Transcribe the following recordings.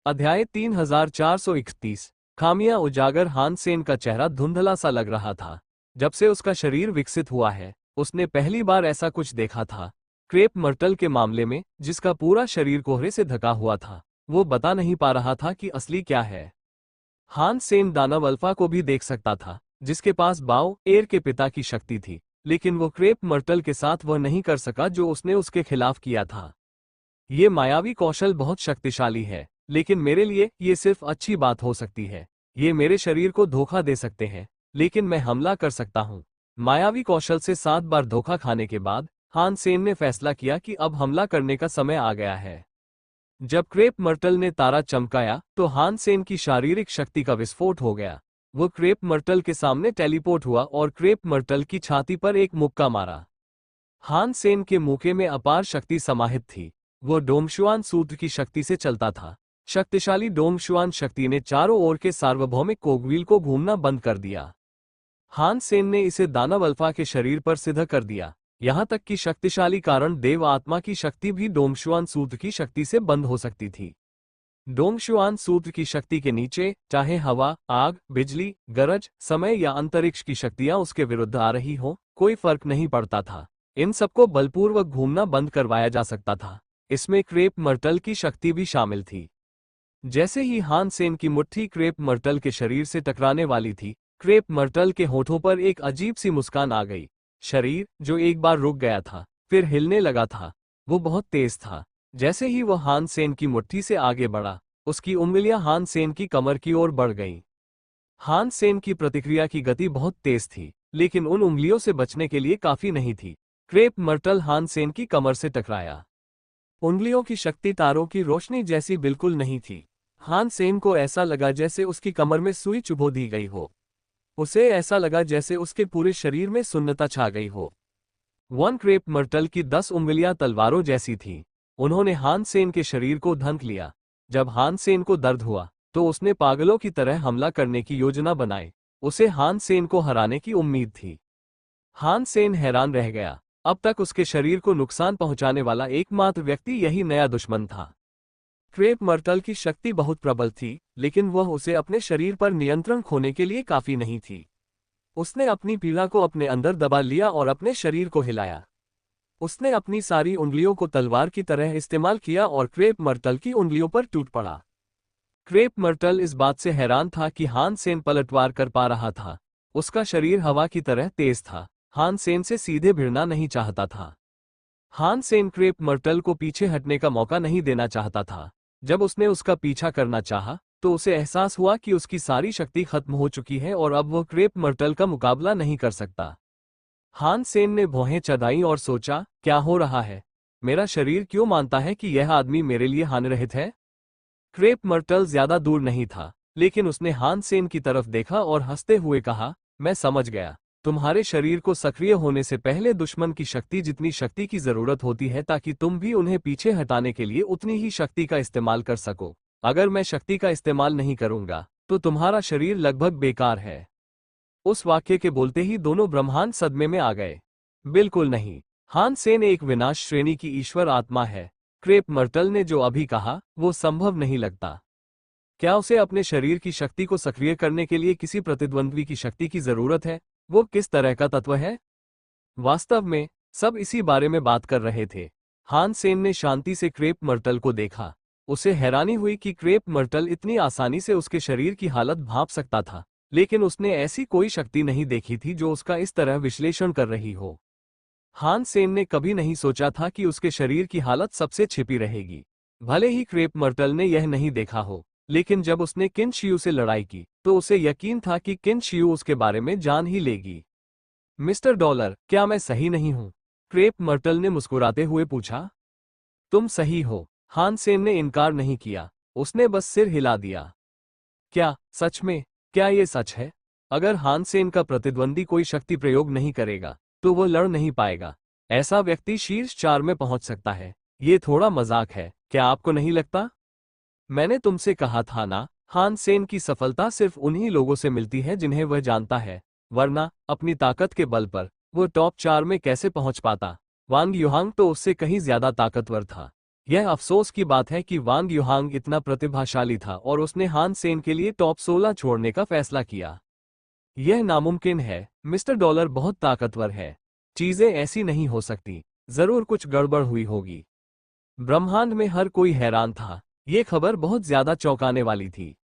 अध्याय 3431। खामियां उजागर। हान सेन का चेहरा धुंधला सा लग रहा था। जब से उसका शरीर विकसित हुआ है, उसने पहली बार ऐसा कुछ देखा था। क्रेप मर्टल के मामले में, जिसका पूरा शरीर कोहरे से ढका हुआ था, वो बता नहीं पा रहा था कि असली क्या है। हान सेन दानव अल्फा को भी देख सकता था, जिसके पास बाओ एर के पिता की शक्ति थी, लेकिन वो क्रेप मर्टल के साथ वह नहीं कर सका जो उसने उसके खिलाफ किया था। ये मायावी कौशल बहुत शक्तिशाली है, लेकिन मेरे लिए ये सिर्फ अच्छी बात हो सकती है। ये मेरे शरीर को धोखा दे सकते हैं, लेकिन मैं हमला कर सकता हूँ। मायावी कौशल से 7 बार धोखा खाने के बाद हान सेन ने फैसला किया कि अब हमला करने का समय आ गया है। जब क्रेप मर्टल ने तारा चमकाया तो हान सेन की शारीरिक शक्ति का विस्फोट हो गया। वो क्रेप मर्टल के सामने टेलीपोर्ट हुआ और क्रेप मर्टल की छाती पर एक मुक्का मारा। हान सेन के मुक्के में अपार शक्ति समाहित थी। वो डोंगशुआन सूत्र की शक्ति से चलता था। शक्तिशाली डोंगशुआन शक्ति ने चारों ओर के सार्वभौमिक कोगव्हील को घूमना बंद कर दिया। हान सेन ने इसे दानव अल्फा के शरीर पर सिद्ध कर दिया। यहां तक कि शक्तिशाली कारण देव आत्मा की शक्ति भी डोंगशुआन सूत्र की शक्ति से बंद हो सकती थी। डोंगशुआन सूत्र की शक्ति के नीचे, चाहे हवा, आग, बिजली, गरज, समय या अंतरिक्ष की शक्तियां उसके विरुद्ध आ रही हो, कोई फर्क नहीं पड़ता था। इन सबको बलपूर्वक घूमना बंद करवाया जा सकता था। इसमें क्रेप मर्टल की शक्ति भी शामिल थी। जैसे ही हान सेन की मुट्ठी क्रेप मर्टल के शरीर से टकराने वाली थी, क्रेप मर्टल के होठों पर एक अजीब सी मुस्कान आ गई। शरीर, जो एक बार रुक गया था, फिर हिलने लगा था। वो बहुत तेज था। जैसे ही वह हान सेन की मुट्ठी से आगे बढ़ा, उसकी उंगलियां हान सेन की कमर की ओर बढ़ गईं। हान सेन की प्रतिक्रिया की गति बहुत तेज थी, लेकिन उन उंगलियों से बचने के लिए काफी नहीं थी। क्रेप मर्टल हान सेन की कमर से टकराया। उंगलियों की शक्ति तारों की रोशनी जैसी बिल्कुल नहीं थी। हान सेन को ऐसा लगा जैसे उसकी कमर में सुई चुभो दी गई हो। उसे ऐसा लगा जैसे उसके पूरे शरीर में सुन्नता छा गई हो। वन क्रेप मर्टल की 10 उंगलियां तलवारों जैसी थीं। उन्होंने हान सेन के शरीर को ढंक लिया। जब हान सेन को दर्द हुआ, तो उसने पागलों की तरह हमला करने की योजना बनाई। उसे हान सेन को हराने की उम्मीद थी। हान सेन हैरान रह गया। अब तक उसके शरीर को नुकसान पहुंचाने वाला एकमात्र व्यक्ति यही नया दुश्मन था। क्रेप मर्टल की शक्ति बहुत प्रबल थी, लेकिन वह उसे अपने शरीर पर नियंत्रण खोने के लिए काफी नहीं थी। उसने अपनी पीड़ा को अपने अंदर दबा लिया और अपने शरीर को हिलाया। उसने अपनी सारी उंगलियों को तलवार की तरह इस्तेमाल किया और क्रेप मर्टल की उंगलियों पर टूट पड़ा। क्रेप मर्टल इस बात से हैरान था कि हान सेन पलटवार कर पा रहा था। उसका शरीर हवा की तरह तेज था। हान सेन से सीधे भिड़ना नहीं चाहता था। हान सेन क्रेप मर्टल को पीछे हटने का मौका नहीं देना चाहता था। जब उसने उसका पीछा करना चाहा, तो उसे एहसास हुआ कि उसकी सारी शक्ति खत्म हो चुकी है और अब वह क्रेप मर्टल का मुकाबला नहीं कर सकता। हान सेन ने भौहें चढ़ाई और सोचा, क्या हो रहा है? मेरा शरीर क्यों मानता है कि यह आदमी मेरे लिए हानिरहित है? क्रेप मर्टल ज्यादा दूर नहीं था, लेकिन उसने हान सेन की तरफ देखा और हंसते हुए कहा, मैं समझ गया। तुम्हारे शरीर को सक्रिय होने से पहले दुश्मन की शक्ति जितनी शक्ति की जरूरत होती है ताकि तुम भी उन्हें पीछे हटाने के लिए उतनी ही शक्ति का इस्तेमाल कर सको। अगर मैं शक्ति का इस्तेमाल नहीं करूंगा, तो तुम्हारा शरीर लगभग बेकार है। उस वाक्य के बोलते ही दोनों ब्रह्मांड सदमे में आ गए। बिल्कुल नहीं, हान सेन एक विनाश श्रेणी की ईश्वर आत्मा है। क्रेप मर्टल ने जो अभी कहा, वो संभव नहीं लगता। क्या उसे अपने शरीर की शक्ति को सक्रिय करने के लिए किसी प्रतिद्वंद्वी की शक्ति की जरूरत है? वो किस तरह का तत्व है? वास्तव में सब इसी बारे में बात कर रहे थे। हान सेन ने शांति से क्रेप मर्टल को देखा। उसे हैरानी हुई कि क्रेप मर्टल इतनी आसानी से उसके शरीर की हालत भांप सकता था, लेकिन उसने ऐसी कोई शक्ति नहीं देखी थी जो उसका इस तरह विश्लेषण कर रही हो। हान सेन ने कभी नहीं सोचा था कि उसके शरीर की हालत सबसे छिपी रहेगी। भले ही क्रेप मर्टल ने यह नहीं देखा हो, लेकिन जब उसने किन शियू से लड़ाई की, तो उसे यकीन था कि किन शियू उसके बारे में जान ही लेगी। मिस्टर डॉलर, क्या मैं सही नहीं हूं? क्रेप मर्टल ने मुस्कुराते हुए पूछा। तुम सही हो, हान सेन ने इनकार नहीं किया। उसने बस सिर हिला दिया। क्या सच में? क्या ये सच है? अगर हान सेन का प्रतिद्वंदी कोई शक्ति प्रयोग नहीं करेगा, तो वो लड़ नहीं पाएगा। ऐसा व्यक्ति शीर्ष 4 में पहुंच सकता है। ये थोड़ा मजाक है, क्या आपको नहीं लगता? मैंने तुमसे कहा था ना, हान सेन की सफलता सिर्फ उन्हीं लोगों से मिलती है जिन्हें वह जानता है, वरना अपनी ताकत के बल पर वो टॉप 4 में कैसे पहुंच पाता? वांग युहांग तो उससे कहीं ज्यादा ताकतवर था। यह अफसोस की बात है कि वांग युहांग इतना प्रतिभाशाली था और उसने हान सेन के लिए टॉप 16 छोड़ने का फैसला किया। यह नामुमकिन है, मिस्टर डॉलर बहुत ताकतवर है। चीजें ऐसी नहीं हो सकती, जरूर कुछ गड़बड़ हुई होगी। ब्रह्मांड में हर कोई हैरान था। ये खबर बहुत ज्यादा चौंकाने वाली थी।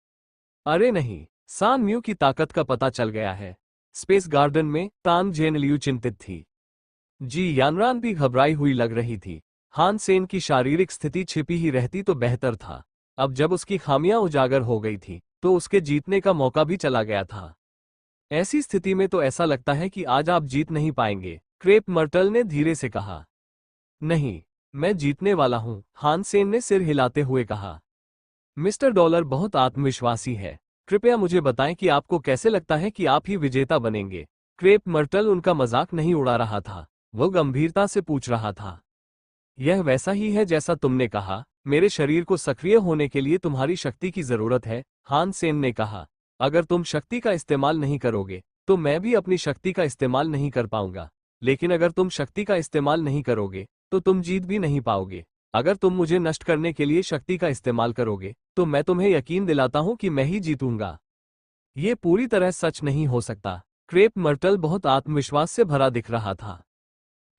अरे नहीं, सान म्यू की ताकत का पता चल गया है। स्पेस गार्डन में तांग जेनलियू चिंतित थी। जी यानरान भी घबराई हुई लग रही थी। हान सेन की शारीरिक स्थिति छिपी ही रहती तो बेहतर था। अब जब उसकी खामियां उजागर हो गई थी तो उसके जीतने का मौका भी चला गया था। ऐसी स्थिति में तो ऐसा लगता है कि आज आप जीत नहीं पाएंगे, क्रेप मर्टल ने धीरे से कहा। नहीं, मैं जीतने वाला हूं, हान सेन ने सिर हिलाते हुए कहा। मिस्टर डॉलर बहुत आत्मविश्वासी है। कृपया मुझे बताएं कि आपको कैसे लगता है कि आप ही विजेता बनेंगे। क्रेप मर्टल उनका मजाक नहीं उड़ा रहा था, वो गंभीरता से पूछ रहा था। यह वैसा ही है जैसा तुमने कहा, मेरे शरीर को सक्रिय होने के लिए तुम्हारी शक्ति की जरूरत है, हान सेन ने कहा। अगर तुम शक्ति का इस्तेमाल नहीं करोगे तो मैं भी अपनी शक्ति का इस्तेमाल नहीं कर पाऊंगा। लेकिन अगर तुम शक्ति का इस्तेमाल नहीं करोगे तो तुम जीत भी नहीं पाओगे। अगर तुम मुझे नष्ट करने के लिए शक्ति का इस्तेमाल करोगे तो मैं तुम्हें यकीन दिलाता हूं कि मैं ही जीतूंगा। ये पूरी तरह सच नहीं हो सकता। क्रेप मर्टल बहुत आत्मविश्वास से भरा दिख रहा था।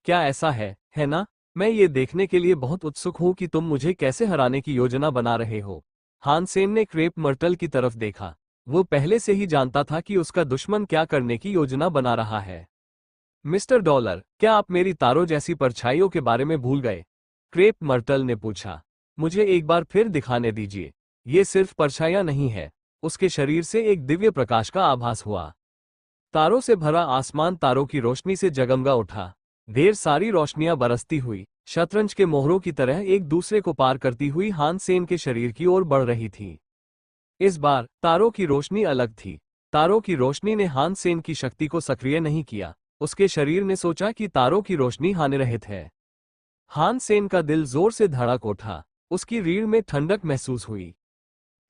क्या ऐसा है ना? मैं ये देखने के लिए बहुत उत्सुक हूं कि तुम मुझे कैसे हराने की योजना बना रहे हो। हान सेन ने क्रेप मर्टल की तरफ देखा। वो पहले से ही जानता था कि उसका दुश्मन क्या करने की योजना बना रहा है। मिस्टर डॉलर, क्या आप मेरी तारों जैसी परछाइयों के बारे में भूल गए? क्रेप मर्टल ने पूछा। मुझे एक बार फिर दिखाने दीजिए। ये सिर्फ परछाइयां नहीं है। उसके शरीर से एक दिव्य प्रकाश का आभास हुआ। तारों से भरा आसमान तारों की रोशनी से जगमगा उठा। ढेर सारी रोशनियां बरसती हुई शतरंज के मोहरों की तरह एक दूसरे को पार करती हुई हान सेन के शरीर की ओर बढ़ रही थी। इस बार तारों की रोशनी अलग थी। तारों की रोशनी ने हान सेन की शक्ति को सक्रिय नहीं किया। उसके शरीर ने सोचा कि तारों की रोशनी हानिरहित है। हान सेन का दिल जोर से धड़क उठा। उसकी रीढ़ में ठंडक महसूस हुई।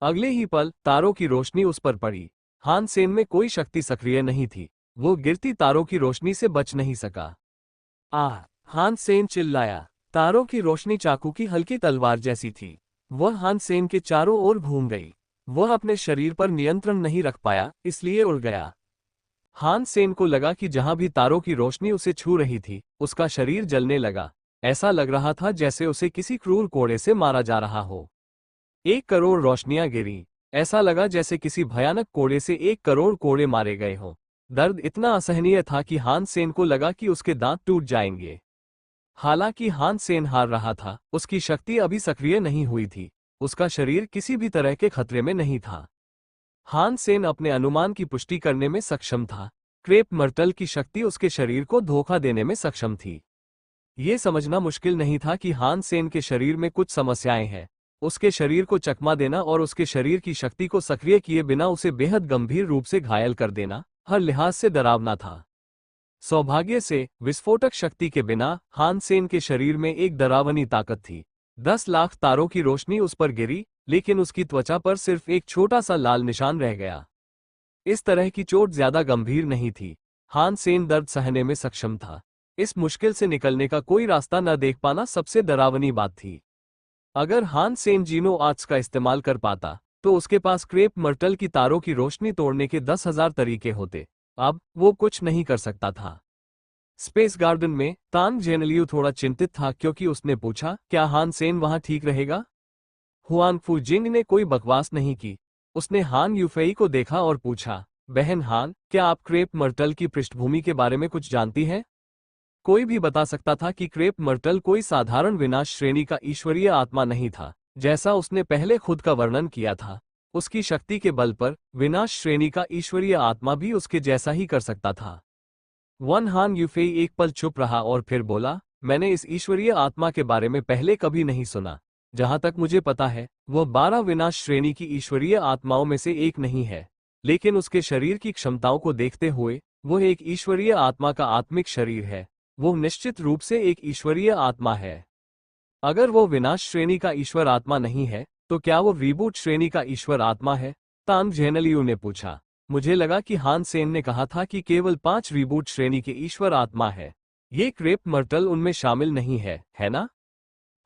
अगले ही पल तारों की रोशनी उस पर पड़ी। हान सेन में कोई शक्ति सक्रिय नहीं थी। वो गिरती तारों की रोशनी से बच नहीं सका। हान सेन चिल्लाया। तारों की रोशनी चाकू की हल्की तलवार जैसी थी। वह हान सेन के चारों ओर घूम गई। वह अपने शरीर पर नियंत्रण नहीं रख पाया, इसलिए उड़ गया। हान सेन को लगा कि जहां भी तारों की रोशनी उसे छू रही थी, उसका शरीर जलने लगा। ऐसा लग रहा था जैसे उसे किसी क्रूर कोड़े से मारा जा रहा हो। 1 करोड़ रोशनियां गिरी। ऐसा लगा जैसे किसी भयानक कोड़े से 1 करोड़ कोड़े मारे गए हों। दर्द इतना असहनीय था कि हान सेन को लगा कि उसके दांत टूट जाएंगे। हालांकि हान सेन हार रहा था, उसकी शक्ति अभी सक्रिय नहीं हुई थी। उसका शरीर किसी भी तरह के खतरे में नहीं था। हान सेन अपने अनुमान की पुष्टि करने में सक्षम था। क्रेप मर्टल की शक्ति उसके शरीर को धोखा देने में सक्षम थी। ये समझना मुश्किल नहीं था कि हान सेन के शरीर में कुछ समस्याएं हैं। उसके शरीर को चकमा देना और उसके शरीर की शक्ति को सक्रिय किए बिना उसे बेहद गंभीर रूप से घायल कर देना हर लिहाज से डरावना था। सौभाग्य से विस्फोटक शक्ति के बिना हान सेन के शरीर में एक डरावनी ताकत थी। 10 लाख तारों की रोशनी उस पर गिरी, लेकिन उसकी त्वचा पर सिर्फ एक छोटा सा लाल निशान रह गया। इस तरह की चोट ज्यादा गंभीर नहीं थी। हान सेन दर्द सहने में सक्षम था। इस मुश्किल से निकलने का कोई रास्ता न देख पाना सबसे डरावनी बात थी। अगर हान सेन जीनो आर्ट्स का इस्तेमाल कर पाता तो उसके पास क्रेप मर्टल की तारों की रोशनी तोड़ने के 10,000 तरीके होते। अब वो कुछ नहीं कर सकता था। स्पेस गार्डन में तांग जेनलियू थोड़ा चिंतित था क्योंकि उसने पूछा, क्या हान सेन वहां ठीक रहेगा? हुआंग फूजिंग ने कोई बकवास नहीं की। उसने हान यूफेई को देखा और पूछा, बहन हान, क्या आप क्रेप मर्टल की पृष्ठभूमि के बारे में कुछ जानती हैं? कोई भी बता सकता था कि क्रेप मर्टल कोई साधारण विनाश श्रेणी का ईश्वरीय आत्मा नहीं था, जैसा उसने पहले खुद का वर्णन किया था। उसकी शक्ति के बल पर विनाश श्रेणी का ईश्वरीय आत्मा भी उसके जैसा ही कर सकता था। वन हान यूफेई एक पल चुप रहा और फिर बोला, मैंने इस ईश्वरीय आत्मा के बारे में पहले कभी नहीं सुना। जहां तक मुझे पता है, वह 12 विनाश श्रेणी की ईश्वरीय आत्माओं में से एक नहीं है। लेकिन उसके शरीर की क्षमताओं को देखते हुए वह एक ईश्वरीय आत्मा का आत्मिक शरीर है। वो निश्चित रूप से एक ईश्वरीय आत्मा है। अगर वो विनाश श्रेणी का ईश्वर आत्मा नहीं है, तो क्या वो रीबूट श्रेणी का ईश्वर आत्मा है? तांग जेनलियू ने पूछा। मुझे लगा कि हान सेन ने कहा था कि केवल 5 रीबूट श्रेणी के ईश्वर आत्मा है। ये क्रेप मर्टल उनमें शामिल नहीं है ना?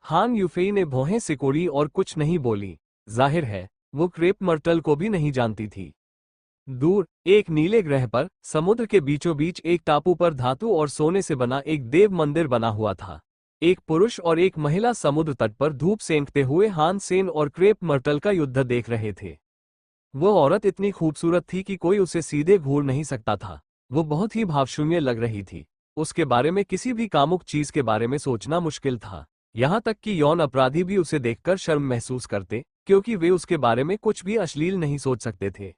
हान यूफेई ने भौहें सिकोड़ी और कुछ नहीं बोली। जाहिर है वो क्रेप मर्टल को भी नहीं जानती थी। दूर एक नीले ग्रह पर समुद्र के बीचों बीच एक टापू पर धातु और सोने से बना एक देव मंदिर बना हुआ था। एक पुरुष और एक महिला समुद्र तट पर धूप सेंकते हुए हान सेन और क्रेप मर्टल का युद्ध देख रहे थे। वो औरत इतनी खूबसूरत थी कि कोई उसे सीधे घूर नहीं सकता था। वो बहुत ही भावशून्य लग रही थी। उसके बारे में किसी भी कामुक चीज के बारे में सोचना मुश्किल था। यहाँ तक कि यौन अपराधी भी उसे देखकर शर्म महसूस करते, क्योंकि वे उसके बारे में कुछ भी अश्लील नहीं सोच सकते थे।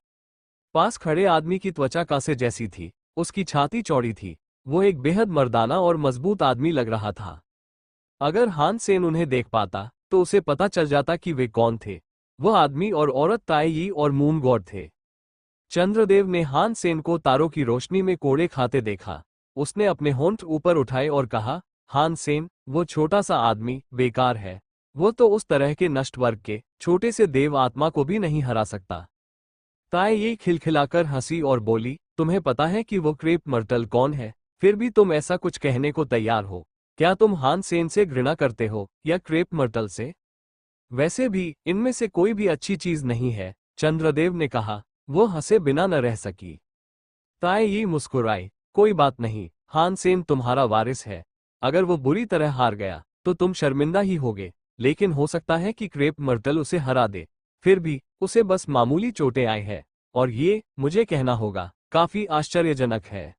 पास खड़े आदमी की त्वचा कांसे जैसी थी। उसकी छाती चौड़ी थी। वो एक बेहद मर्दाना और मजबूत आदमी लग रहा था। अगर हान सेन उन्हें देख पाता तो उसे पता चल जाता कि वे कौन थे। वह आदमी और औरत ताए यी और मून गॉड थे। चंद्रदेव ने हान सेन को तारों की रोशनी में कोड़े खाते देखा। उसने अपने होंठ ऊपर उठाए और कहा, हान सेन, वो छोटा सा आदमी बेकार है। वो तो उस तरह के नष्ट वर्ग के छोटे से देव आत्मा को भी नहीं हरा सकता। ताए यी खिलखिलाकर हंसी और बोली, तुम्हें पता है कि वो क्रेप मर्टल कौन है? फिर भी तुम ऐसा कुछ कहने को तैयार हो। क्या तुम हान सेन से घृणा करते हो या क्रेप मर्टल से? वैसे भी इनमें से कोई भी अच्छी चीज नहीं है, चंद्रदेव ने कहा। वो हंसे बिना न रह सकी। ताए यी मुस्कुराई, कोई बात नहीं, हान सेन तुम्हारा वारिस है। अगर वो बुरी तरह हार गया तो तुम शर्मिंदा ही होगे, लेकिन हो सकता है कि क्रेप मर्टल उसे हरा दे। फिर भी उसे बस मामूली चोटें आई है, और ये, मुझे कहना होगा, काफी आश्चर्यजनक है।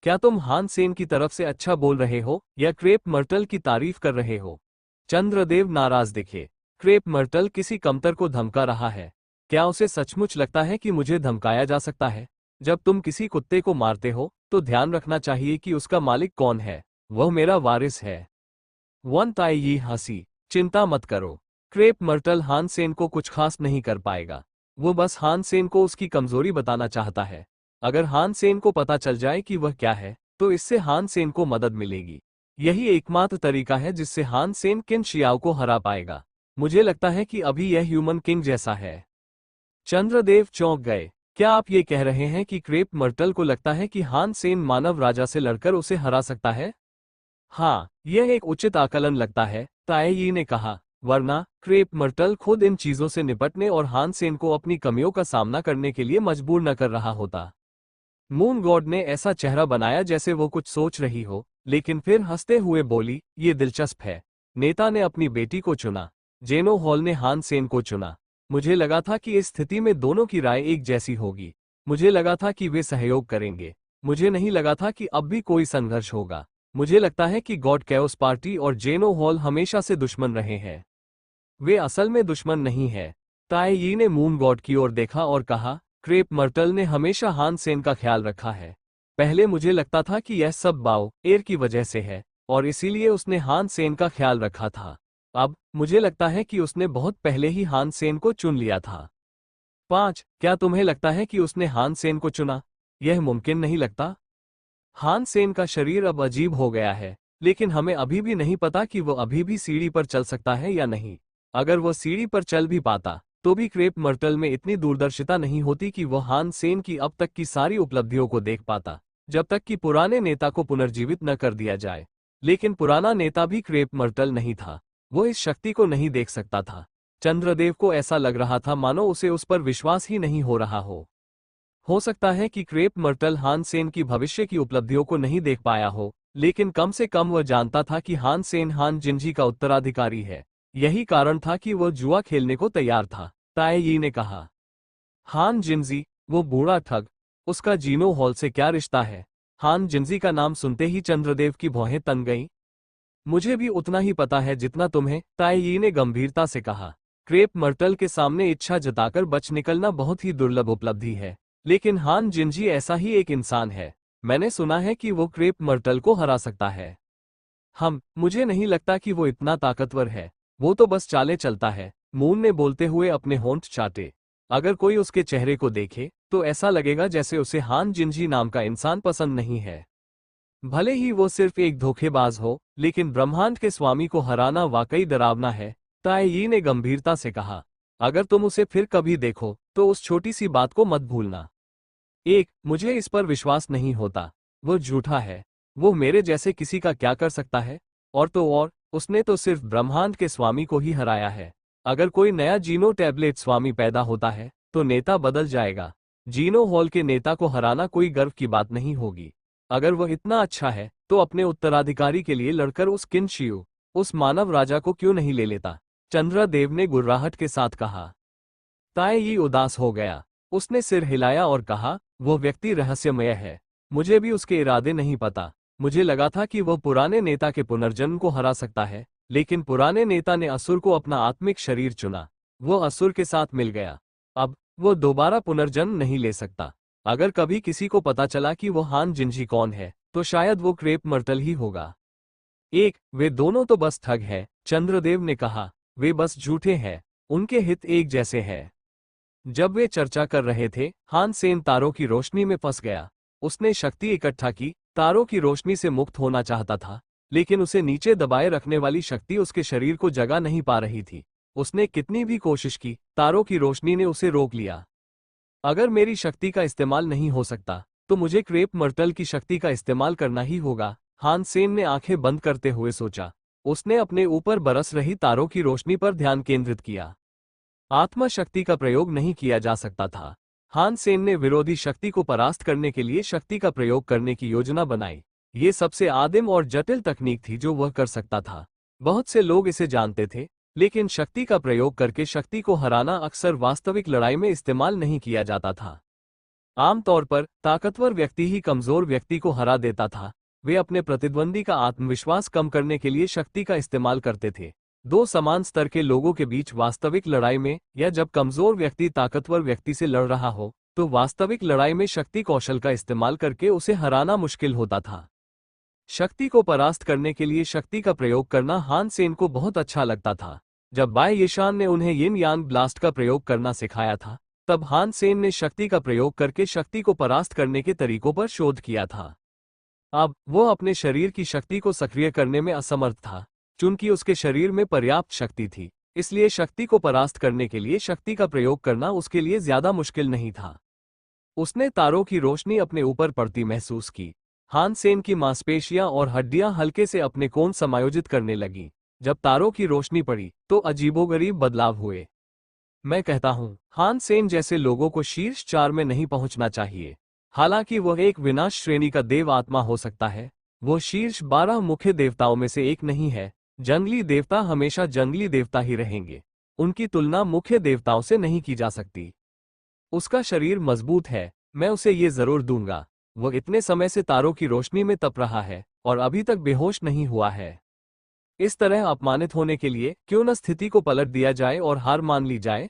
क्या तुम हान सेन की तरफ से अच्छा बोल रहे हो या क्रेप मर्टल की तारीफ कर रहे हो? चंद्रदेव नाराज दिखे। क्रेप मर्टल किसी कमतर को धमका रहा है। क्या उसे सचमुच लगता है कि मुझे धमकाया जा सकता है? जब तुम किसी कुत्ते को मारते हो तो ध्यान रखना चाहिए कि उसका मालिक कौन है। वह मेरा वारिस है। वन ताए यी हंसी, चिंता मत करो। क्रेप मर्टल हान सेन को कुछ खास नहीं कर पाएगा। वो बस हान सेन को उसकी कमजोरी बताना चाहता है। अगर हान सेन को पता चल जाए कि वह क्या है तो इससे हान सेन को मदद मिलेगी। यही एकमात्र तरीका है जिससे हान सेन किन शियाओ को हरा पाएगा। मुझे लगता है कि अभी यह ह्यूमन किंग जैसा है। चंद्रदेव चौंक गए। क्या आप ये कह रहे हैं कि क्रेप मर्टल को लगता है कि हान सेन मानव राजा से लड़कर उसे हरा सकता है? हाँ, यह एक उचित आकलन लगता है, ताए यी ने कहा। वरना क्रेप मर्टल खुद इन चीजों से निपटने और हान सेन को अपनी कमियों का सामना करने के लिए मजबूर न कर रहा होता। मून गॉड ने ऐसा चेहरा बनाया जैसे वो कुछ सोच रही हो, लेकिन फिर हंसते हुए बोली, ये दिलचस्प है। नेता ने अपनी बेटी को चुना, जेनो हॉल ने हान सेन को चुना। मुझे लगा था कि इस स्थिति में दोनों की राय एक जैसी होगी। मुझे लगा था कि वे सहयोग करेंगे। मुझे नहीं लगा था कि अब भी कोई संघर्ष होगा। मुझे लगता है कि गॉड कैओस पार्टी और जेनो हॉल हमेशा से दुश्मन रहे हैं। वे असल में दुश्मन नहीं है। ताए यी ने मून गॉड की ओर देखा और कहा, क्रेप मर्टल ने हमेशा हान सेन का ख्याल रखा है। पहले मुझे लगता था कि यह सब बाओ एर की वजह से है, और इसीलिए उसने हान सेन का ख्याल रखा था। अब मुझे लगता है कि उसने बहुत पहले ही हान सेन को चुन लिया था। 5. क्या तुम्हें लगता है कि उसने हान सेन को चुना? यह मुमकिन नहीं लगता। हान सेन का शरीर अब अजीब हो गया है, लेकिन हमें अभी भी नहीं पता कि वो अभी भी सीढ़ी पर चल सकता है या नहीं। अगर वो सीढ़ी पर चल भी पाता तो भी क्रेप मर्टल में इतनी दूरदर्शिता नहीं होती कि वह हान सेन की अब तक की सारी उपलब्धियों को देख पाता, जब तक कि पुराने नेता को पुनर्जीवित न कर दिया जाए। लेकिन पुराना नेता भी क्रेप मर्टल नहीं था। वो इस शक्ति को नहीं देख सकता था। चंद्रदेव को ऐसा लग रहा था मानो उसे उस पर विश्वास ही नहीं हो रहा हो सकता है कि क्रेप मर्टल हान सेन की भविष्य की उपलब्धियों को नहीं देख पाया हो, लेकिन कम से कम वह जानता था कि हान सेन हान जिंजी का उत्तराधिकारी है। यही कारण था कि वह जुआ खेलने को तैयार था। ताए यी ने कहा, हान जिंजी, वो बूढ़ा ठग, उसका जीनो हॉल से क्या रिश्ता है? हान जिंजी का नाम सुनते ही चंद्रदेव की भौहें तन गईं। मुझे भी उतना ही पता है जितना तुम्हें, ताए यी ने गंभीरता से कहा। क्रेप मर्टल के सामने इच्छा जताकर बच निकलना बहुत ही दुर्लभ उपलब्धि है, लेकिन हान जिंजी ऐसा ही एक इंसान है। मैंने सुना है कि वो क्रेप मर्टल को हरा सकता है। मुझे नहीं लगता कि वो इतना ताकतवर है। वो तो बस चाले चलता है। मून ने बोलते हुए अपने होंठ चाटे। अगर कोई उसके चेहरे को देखे तो ऐसा लगेगा जैसे उसे हान जिंजी नाम का इंसान पसंद नहीं है। भले ही वो सिर्फ एक धोखेबाज हो, लेकिन ब्रह्मांड के स्वामी को हराना वाकई डरावना है, ताए यी ने गंभीरता से कहा। अगर तुम उसे फिर कभी देखो तो उस छोटी सी बात को मत भूलना। मुझे इस पर विश्वास नहीं होता। वो झूठा है। वो मेरे जैसे किसी का क्या कर सकता है? और तो और, उसने तो सिर्फ ब्रह्मांड के स्वामी को ही हराया है। अगर कोई नया जीनो टैबलेट स्वामी पैदा होता है तो नेता बदल जाएगा। जीनो हॉल के नेता को हराना कोई गर्व की बात नहीं होगी। अगर वह इतना अच्छा है तो अपने उत्तराधिकारी के लिए लड़कर उस किनशियू, उस मानव राजा को क्यों नहीं ले लेता? चंद्रदेव ने गुर्राहट के साथ कहा। ताएयी उदास हो गया। उसने सिर हिलाया और कहा, वह व्यक्ति रहस्यमय है। मुझे भी उसके इरादे नहीं पता। मुझे लगा था कि वह पुराने नेता के पुनर्जन्म को हरा सकता है, लेकिन पुराने नेता ने असुर को अपना आत्मिक शरीर चुना। वो असुर के साथ मिल गया। अब वो दोबारा पुनर्जन्म नहीं ले सकता। अगर कभी किसी को पता चला कि वो हान जिंजी कौन है तो शायद वो क्रेप मर्टल ही होगा। वे दोनों तो बस ठग है, चंद्रदेव ने कहा। वे बस झूठे हैं। उनके हित एक जैसे हैं। जब वे चर्चा कर रहे थे, हान सेन तारों की रोशनी में फंस गया। उसने शक्ति इकट्ठा की, तारों की रोशनी से मुक्त होना चाहता था, लेकिन उसे नीचे दबाए रखने वाली शक्ति उसके शरीर को जगा नहीं पा रही थी। उसने कितनी भी कोशिश की, तारों की रोशनी ने उसे रोक लिया। अगर मेरी शक्ति का इस्तेमाल नहीं हो सकता तो मुझे क्रेप मर्टल की शक्ति का इस्तेमाल करना ही होगा, हान सेन ने आंखें बंद करते हुए सोचा। उसने अपने ऊपर बरस रही तारों की रोशनी पर ध्यान केंद्रित किया। आत्मा शक्ति का प्रयोग नहीं किया जा सकता था। हान सेन ने विरोधी शक्ति को परास्त करने के लिए शक्ति का प्रयोग करने की योजना बनाई। ये सबसे आदिम और जटिल तकनीक थी जो वह कर सकता था। बहुत से लोग इसे जानते थे, लेकिन शक्ति का प्रयोग करके शक्ति को हराना अक्सर वास्तविक लड़ाई में इस्तेमाल नहीं किया जाता था। आमतौर पर ताकतवर व्यक्ति ही कमजोर व्यक्ति को हरा देता था। वे अपने प्रतिद्वंदी का आत्मविश्वास कम करने के लिए शक्ति का इस्तेमाल करते थे। दो समान स्तर के लोगों के बीच वास्तविक लड़ाई में, या जब कमजोर व्यक्ति ताकतवर व्यक्ति से लड़ रहा हो, तो वास्तविक लड़ाई में शक्ति कौशल का इस्तेमाल करके उसे हराना मुश्किल होता था। शक्ति को परास्त करने के लिए शक्ति का प्रयोग करना हान सेन को बहुत अच्छा लगता था। जब बाय येशान ने उन्हें यिन यांग ब्लास्ट का प्रयोग करना सिखाया था, तब हान सेन ने शक्ति का प्रयोग करके शक्ति को परास्त करने के तरीकों पर शोध किया था। अब वो अपने शरीर की शक्ति को सक्रिय करने में असमर्थ था। चूंकि उसके शरीर में पर्याप्त शक्ति थी, इसलिए शक्ति को परास्त करने के लिए शक्ति का प्रयोग करना उसके लिए ज्यादा मुश्किल नहीं था। उसने तारों की रोशनी अपने ऊपर पड़ती महसूस की। हान सेन की मांसपेशियां और हड्डियां हल्के से अपने कोण समायोजित करने लगीं। जब तारों की रोशनी पड़ी तो अजीबोगरीब बदलाव हुए। मैं कहता हूं, हान सेन जैसे लोगों को शीर्ष 4 में नहीं पहुंचना चाहिए। हालांकि वह एक विनाश श्रेणी का देव आत्मा हो सकता है, वो शीर्ष 12 मुख्य देवताओं में से एक नहीं है। जंगली देवता हमेशा जंगली देवता ही रहेंगे। उनकी तुलना मुख्य देवताओं से नहीं की जा सकती। उसका शरीर मजबूत है, मैं उसे ये जरूर दूंगा। वह इतने समय से तारों की रोशनी में तप रहा है और अभी तक बेहोश नहीं हुआ है। इस तरह अपमानित होने के लिए क्यों न स्थिति को पलट दिया जाए और हार मान ली जाए।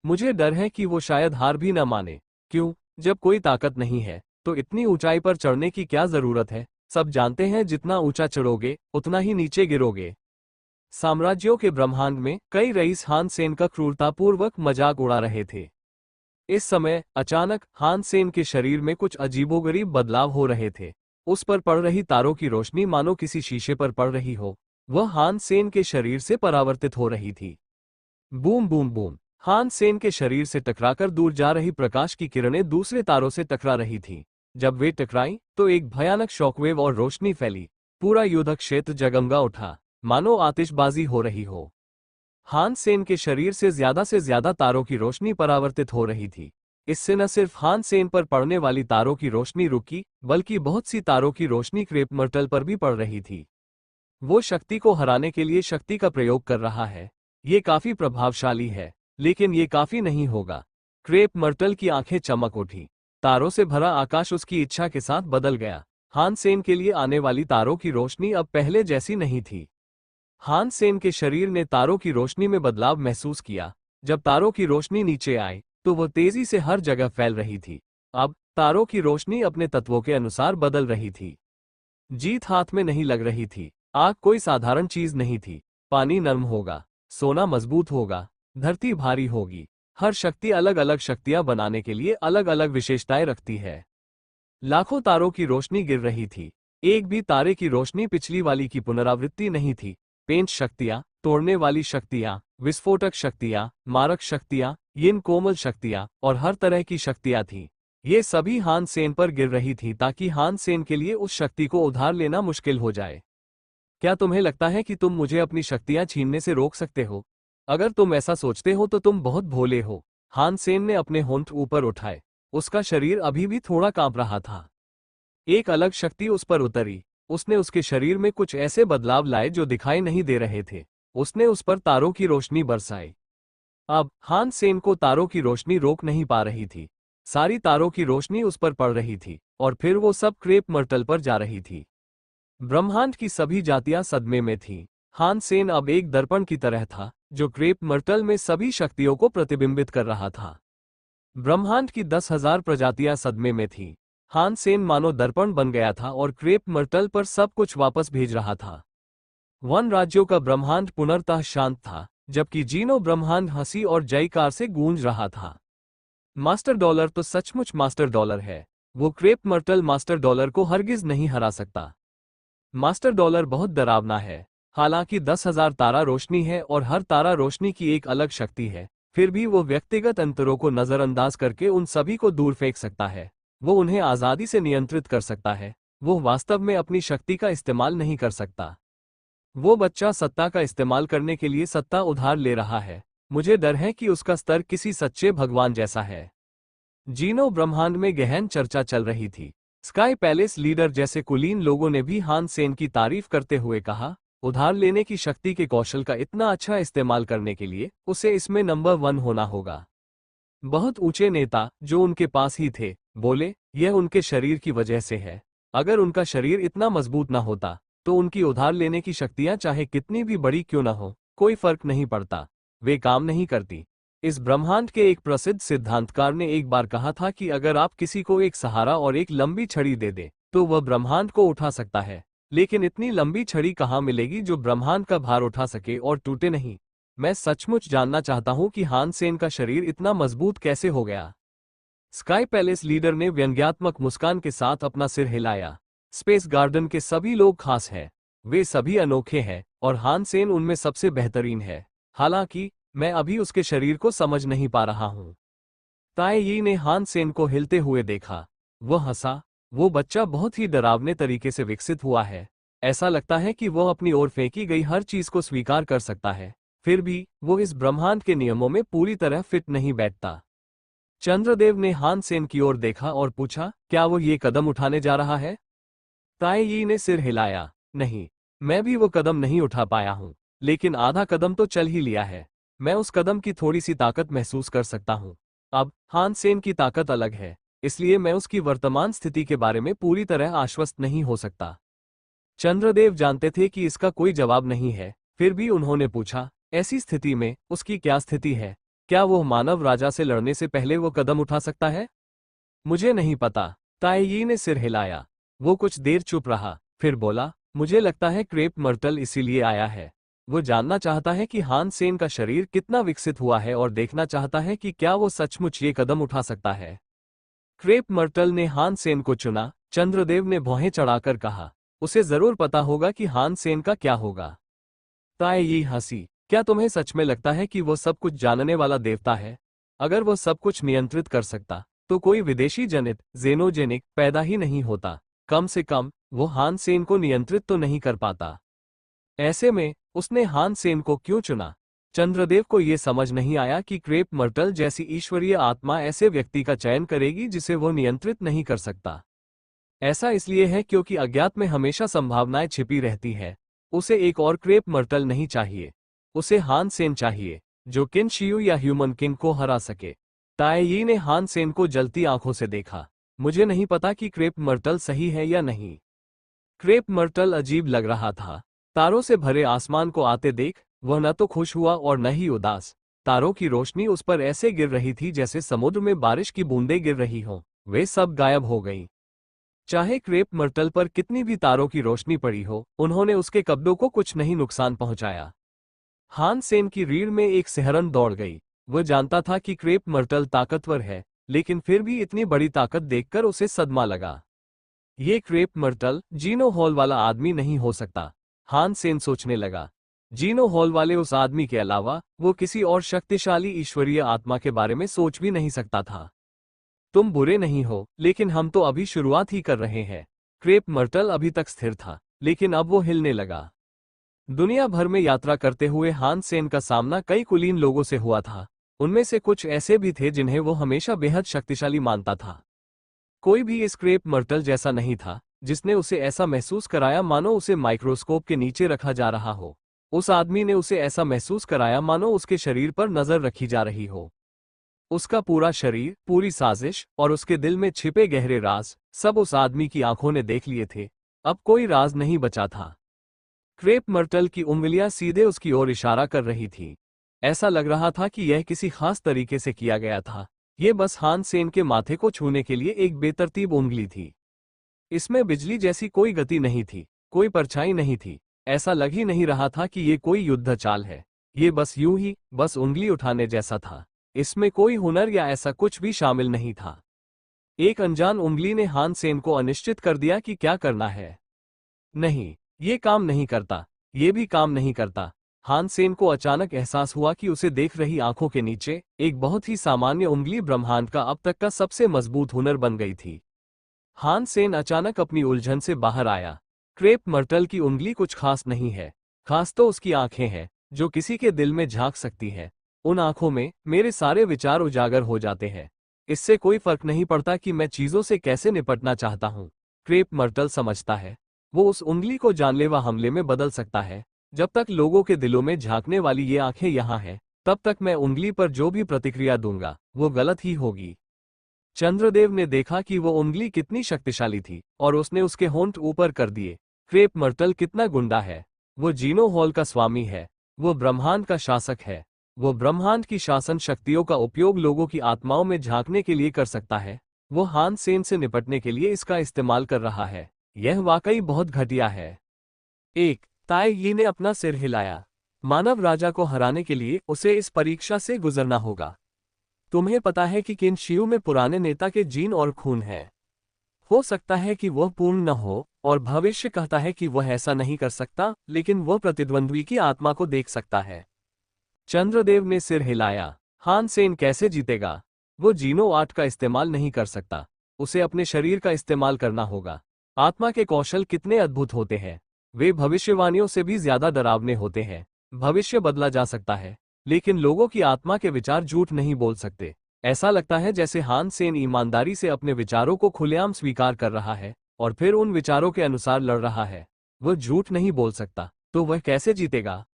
मुझे डर है कि वो शायद हार भी न माने। क्यों? जब कोई ताकत नहीं है तो इतनी ऊंचाई पर चढ़ने की क्या जरूरत है? सब जानते हैं जितना ऊंचा चढ़ोगे उतना ही नीचे गिरोगे। साम्राज्यों के ब्रह्मांड में कई रईस हान सेन का क्रूरतापूर्वक मजाक उड़ा रहे थे। इस समय अचानक हान सेन के शरीर में कुछ अजीबोगरीब बदलाव हो रहे थे। उस पर पड़ रही तारों की रोशनी मानो किसी शीशे पर पड़ रही हो। वह हान सेन के शरीर से परावर्तित हो रही थी। Boom boom boom. हान सेन के शरीर से टकराकर दूर जा रही प्रकाश की किरणें दूसरे तारों से टकरा रही थीं। जब वे टकराईं तो एक भयानक शॉकवेव और रोशनी फैली। पूरा युद्ध क्षेत्र जगमगा उठा, मानो आतिशबाजी हो रही हो। हान सेन के शरीर से ज्यादा तारों की रोशनी परावर्तित हो रही थी। इससे न सिर्फ हान सेन पर पड़ने वाली तारों की रोशनी रुकी, बल्कि बहुत सी तारों की रोशनी क्रेप मर्टल पर भी पड़ रही थी। वो शक्ति को हराने के लिए शक्ति का प्रयोग कर रहा है। ये काफी प्रभावशाली है, लेकिन ये काफी नहीं होगा। क्रेप मर्टल की आंखें चमक उठी। तारों से भरा आकाश उसकी इच्छा के साथ बदल गया। हान सेन के लिए आने वाली तारों की रोशनी अब पहले जैसी नहीं थी। हान सेन के शरीर ने तारों की रोशनी में बदलाव महसूस किया। जब तारों की रोशनी नीचे आई तो वह तेजी से हर जगह फैल रही थी। अब तारों की रोशनी अपने तत्वों के अनुसार बदल रही थी। जीत हाथ में नहीं लग रही थी। आग कोई साधारण चीज नहीं थी। पानी नर्म होगा, सोना मजबूत होगा, धरती भारी होगी। हर शक्ति अलग अलग शक्तियां बनाने के लिए अलग अलग विशेषताएं रखती है। लाखों तारों की रोशनी गिर रही थी। एक भी तारे की रोशनी पिछली वाली की पुनरावृत्ति नहीं थी। पेंच शक्तियां, तोड़ने वाली शक्तियां, विस्फोटक शक्तियां, मारक शक्तियां, यिन कोमल शक्तियां और हर तरह की शक्तियां थीं। ये सभी हान सेन पर गिर रही थी ताकि हान सेन के लिए उस शक्ति को उधार लेना मुश्किल हो जाए। क्या तुम्हें लगता है कि तुम मुझे अपनी शक्तियां छीनने से रोक सकते हो? अगर तुम ऐसा सोचते हो तो तुम बहुत भोले हो। हान सेन ने अपने होंठ ऊपर उठाए। उसका शरीर अभी भी थोड़ा कांप रहा था। एक अलग शक्ति उस पर उतरी। उसने उसके शरीर में कुछ ऐसे बदलाव लाए जो दिखाई नहीं दे रहे थे। उसने उस पर तारों की रोशनी बरसाई। अब हान सेन को तारों की रोशनी रोक नहीं पा रही थी। सारी तारों की रोशनी उस पर पड़ रही थी और फिर वो सब क्रेप मर्टल पर जा रही थी। ब्रह्मांड की सभी जातियां सदमे में थीं। हान सेन अब एक दर्पण की तरह था जो क्रेप मर्टल में सभी शक्तियों को प्रतिबिंबित कर रहा था। ब्रह्मांड की 10,000 प्रजातियां सदमे में थीं। हान सेन मानो दर्पण बन गया था और क्रेप मर्टल पर सब कुछ वापस भेज रहा था। वन राज्यों का ब्रह्मांड पुनर्तः शांत था, जबकि जीनो ब्रह्मांड हंसी और जयकार से गूंज रहा था। मास्टर डॉलर तो सचमुच मास्टर डॉलर है। वो क्रेप मर्टल मास्टर डॉलर को हरगिज नहीं हरा सकता। मास्टर डॉलर बहुत डरावना है। हालांकि 10,000 तारा रोशनी है और हर तारा रोशनी की एक अलग शक्ति है, फिर भी वो व्यक्तिगत अंतरों को नजरअंदाज करके उन सभी को दूर फेंक सकता है। वो उन्हें आज़ादी से नियंत्रित कर सकता है। वो वास्तव में अपनी शक्ति का इस्तेमाल नहीं कर सकता। वो बच्चा सत्ता का इस्तेमाल करने के लिए सत्ता उधार ले रहा है। मुझे डर है कि उसका स्तर किसी सच्चे भगवान जैसा है। जीनो ब्रह्मांड में गहन चर्चा चल रही थी। स्काई पैलेस लीडर जैसे कुलीन लोगों ने भी हान सेन की तारीफ करते हुए कहा, उधार लेने की शक्ति के कौशल का इतना अच्छा इस्तेमाल करने के लिए उसे इसमें नंबर 1 होना होगा। बहुत ऊंचे नेता जो उनके पास ही थे बोले, यह उनके शरीर की वजह से है। अगर उनका शरीर इतना मजबूत ना होता तो उनकी उधार लेने की शक्तियां चाहे कितनी भी बड़ी क्यों ना हो, कोई फर्क नहीं पड़ता। वे काम नहीं करती। इस ब्रह्मांड के एक प्रसिद्ध सिद्धांतकार ने एक बार कहा था कि अगर आप किसी को एक सहारा और एक लंबी छड़ी दे दे तो वह ब्रह्मांड को उठा सकता है, लेकिन इतनी लंबी छड़ी कहाँ मिलेगी जो ब्रह्मांड का भार उठा सके और टूटे नहीं। मैं सचमुच जानना चाहता हूं कि हान सेन का शरीर इतना मजबूत कैसे हो गया। स्काई पैलेस लीडर ने व्यंग्यात्मक मुस्कान के साथ अपना सिर हिलाया। स्पेस गार्डन के सभी लोग खास हैं। वे सभी अनोखे हैं और हान सेन उनमें सबसे बेहतरीन है। हालांकि मैं अभी उसके शरीर को समझ नहीं पा रहा हूं। ताए यी ने हान सेन को हिलते हुए देखा। वह हंसा। वो बच्चा बहुत ही डरावने तरीके से विकसित हुआ है। ऐसा लगता है कि वह अपनी ओर फेंकी गई हर चीज को स्वीकार कर सकता है, फिर भी वो इस ब्रह्मांड के नियमों में पूरी तरह फिट नहीं बैठता। चंद्रदेव ने हान सेन की ओर देखा और पूछा, क्या वो ये कदम उठाने जा रहा है? ताए यी ने सिर हिलाया। नहीं, मैं भी वो कदम नहीं उठा पाया हूं, लेकिन आधा कदम तो चल ही लिया है। मैं उस कदम की थोड़ी सी ताकत महसूस कर सकता हूं। अब हान सेन की ताकत अलग है, इसलिए मैं उसकी वर्तमान स्थिति के बारे में पूरी तरह आश्वस्त नहीं हो सकता। चंद्रदेव जानते थे कि इसका कोई जवाब नहीं है, फिर भी उन्होंने पूछा, ऐसी स्थिति में उसकी क्या स्थिति है? क्या वो मानव राजा से लड़ने से पहले वो कदम उठा सकता है? मुझे नहीं पता। ताए यी ने सिर हिलाया। वो कुछ देर चुप रहा, फिर बोला, मुझे लगता है क्रेप मर्टल इसीलिए आया है। वो जानना चाहता है कि हान सेन का शरीर कितना विकसित हुआ है और देखना चाहता है कि क्या वो सचमुच ये कदम उठा सकता है। क्रेप मर्टल ने हान सेन को चुना। चंद्रदेव ने भौहें चढ़ाकर कहा, उसे जरूर पता होगा कि हान सेन का क्या होगा। ताए यी हंसी। क्या तुम्हें सच में लगता है कि वो सब कुछ जानने वाला देवता है? अगर वो सब कुछ नियंत्रित कर सकता तो कोई विदेशी जनित जेनोजेनिक पैदा ही नहीं होता। कम से कम वो हान सेन को नियंत्रित तो नहीं कर पाता। ऐसे में उसने हान सेन को क्यों चुना? चंद्रदेव को यह समझ नहीं आया कि क्रेप मर्टल जैसी ईश्वरीय आत्मा ऐसे व्यक्ति का चयन करेगी जिसे वो नियंत्रित नहीं कर सकता। ऐसा इसलिए है क्योंकि अज्ञात में हमेशा संभावनाएं छिपी रहती है। उसे एक और क्रेप मर्टल नहीं चाहिए। उसे हान सेन चाहिए जो किन शियू या ह्यूमन किंग को हरा सके। ताए यी ने हान सेन को जलती आंखों से देखा। मुझे नहीं पता कि क्रेप मर्टल सही है या नहीं। क्रेप मर्टल अजीब लग रहा था। तारों से भरे आसमान को आते देख वह न तो खुश हुआ और न ही उदास। तारों की रोशनी उस पर ऐसे गिर रही थी जैसे समुद्र में बारिश की बूंदें गिर रही हों। वे सब गायब हो गईं। चाहे क्रेप मर्टल पर कितनी भी तारों की रोशनी पड़ी हो, उन्होंने उसके कब्जों को कुछ नहीं नुकसान पहुंचाया। हान सेन की रीढ़ में एक सिहरन दौड़ गई। वह जानता था कि क्रेप मर्टल ताकतवर है, लेकिन फिर भी इतनी बड़ी ताकत देखकर उसे सदमा लगा। ये क्रेप मर्टल जीनो हॉल वाला आदमी नहीं हो सकता, हान सेन सोचने लगा। जीनो हॉल वाले उस आदमी के अलावा वो किसी और शक्तिशाली ईश्वरीय आत्मा के बारे में सोच भी नहीं सकता था। तुम बुरे नहीं हो, लेकिन हम तो अभी शुरुआत ही कर रहे हैं। क्रेप मर्टल अभी तक स्थिर था, लेकिन अब वो हिलने लगा। दुनिया भर में यात्रा करते हुए हान सेन का सामना कई कुलीन लोगों से हुआ था। उनमें से कुछ ऐसे भी थे जिन्हें वो हमेशा बेहद शक्तिशाली मानता था। कोई भी इस क्रेप मर्टल जैसा नहीं था जिसने उसे ऐसा महसूस कराया मानो उसे माइक्रोस्कोप के नीचे रखा जा रहा हो। उस आदमी ने उसे ऐसा महसूस कराया मानो उसके शरीर पर नजर रखी जा रही हो। उसका पूरा शरीर, पूरी साजिश और उसके दिल में छिपे गहरे राज सब उस आदमी की आंखों ने देख लिए थे। अब कोई राज नहीं बचा था। क्रेप मर्टल की उंगलियां सीधे उसकी ओर इशारा कर रही थी। ऐसा लग रहा था कि यह किसी खास तरीके से किया गया था। यह बस हान सेन के माथे को छूने के लिए एक बेतरतीब उंगली थी। इसमें बिजली जैसी कोई गति नहीं थी, कोई परछाई नहीं थी। ऐसा लग ही नहीं रहा था कि ये कोई युद्ध चाल है। ये बस यूं ही, बस उंगली उठाने जैसा था। इसमें कोई हुनर या ऐसा कुछ भी शामिल नहीं था। एक अनजान उंगली ने हान सेन को अनिश्चित कर दिया कि क्या करना है। नहीं, ये काम नहीं करता, ये भी काम नहीं करता। हान सेन को अचानक एहसास हुआ कि उसे देख रही आंखों के नीचे एक बहुत ही सामान्य उंगली ब्रह्मांड का अब तक का सबसे मजबूत हुनर बन गई थी। हान सेन अचानक अपनी उलझन से बाहर आया। क्रेप मर्टल की उंगली कुछ खास नहीं है, खास तो उसकी आंखें हैं जो किसी के दिल में झांक सकती है। उन आंखों में मेरे सारे विचार उजागर हो जाते हैं। इससे कोई फर्क नहीं पड़ता कि मैं चीजों से कैसे निपटना चाहता हूं। क्रेप मर्टल समझता है वो उस उंगली को जानलेवा हमले में बदल सकता है। जब तक लोगों के दिलों में झांकने वाली ये आंखें यहां हैं, तब तक मैं उंगली पर जो भी प्रतिक्रिया दूंगा वो गलत ही होगी। चंद्रदेव ने देखा कि वो उंगली कितनी शक्तिशाली थी और उसने उसके होंठ ऊपर कर दिए। क्रेप मर्टल कितना गुंडा है। वो जीनो हॉल का स्वामी है। वो ब्रह्मांड का शासक है। वो ब्रह्मांड की शासन शक्तियों का उपयोग लोगों की आत्माओं में झांकने के लिए कर सकता है। वो हान सेन से निपटने के लिए इसका इस्तेमाल कर रहा है। यह वाकई बहुत घटिया है। एक ताई यी ने अपना सिर हिलाया। मानव राजा को हराने के लिए उसे इस परीक्षा से गुजरना होगा। तुम्हें पता है कि किन शियू में पुराने नेता के जीन और खून है। हो सकता है कि वह पूर्ण न हो और भविष्य कहता है कि वह ऐसा नहीं कर सकता, लेकिन वह प्रतिद्वंद्वी की आत्मा को देख सकता है। चंद्रदेव ने सिर हिलाया। हान सेन कैसे जीतेगा? वो जीनो आर्ट का इस्तेमाल नहीं कर सकता। उसे अपने शरीर का इस्तेमाल करना होगा। आत्मा के कौशल कितने अद्भुत होते हैं। वे भविष्यवाणियों से भी ज्यादा डरावने होते हैं। भविष्य बदला जा सकता है, लेकिन लोगों की आत्मा के विचार झूठ नहीं बोल सकते। ऐसा लगता है जैसे हान सेन ईमानदारी से अपने विचारों को खुलेआम स्वीकार कर रहा है और फिर उन विचारों के अनुसार लड़ रहा है। वह झूठ नहीं बोल सकता, तो वह कैसे जीतेगा?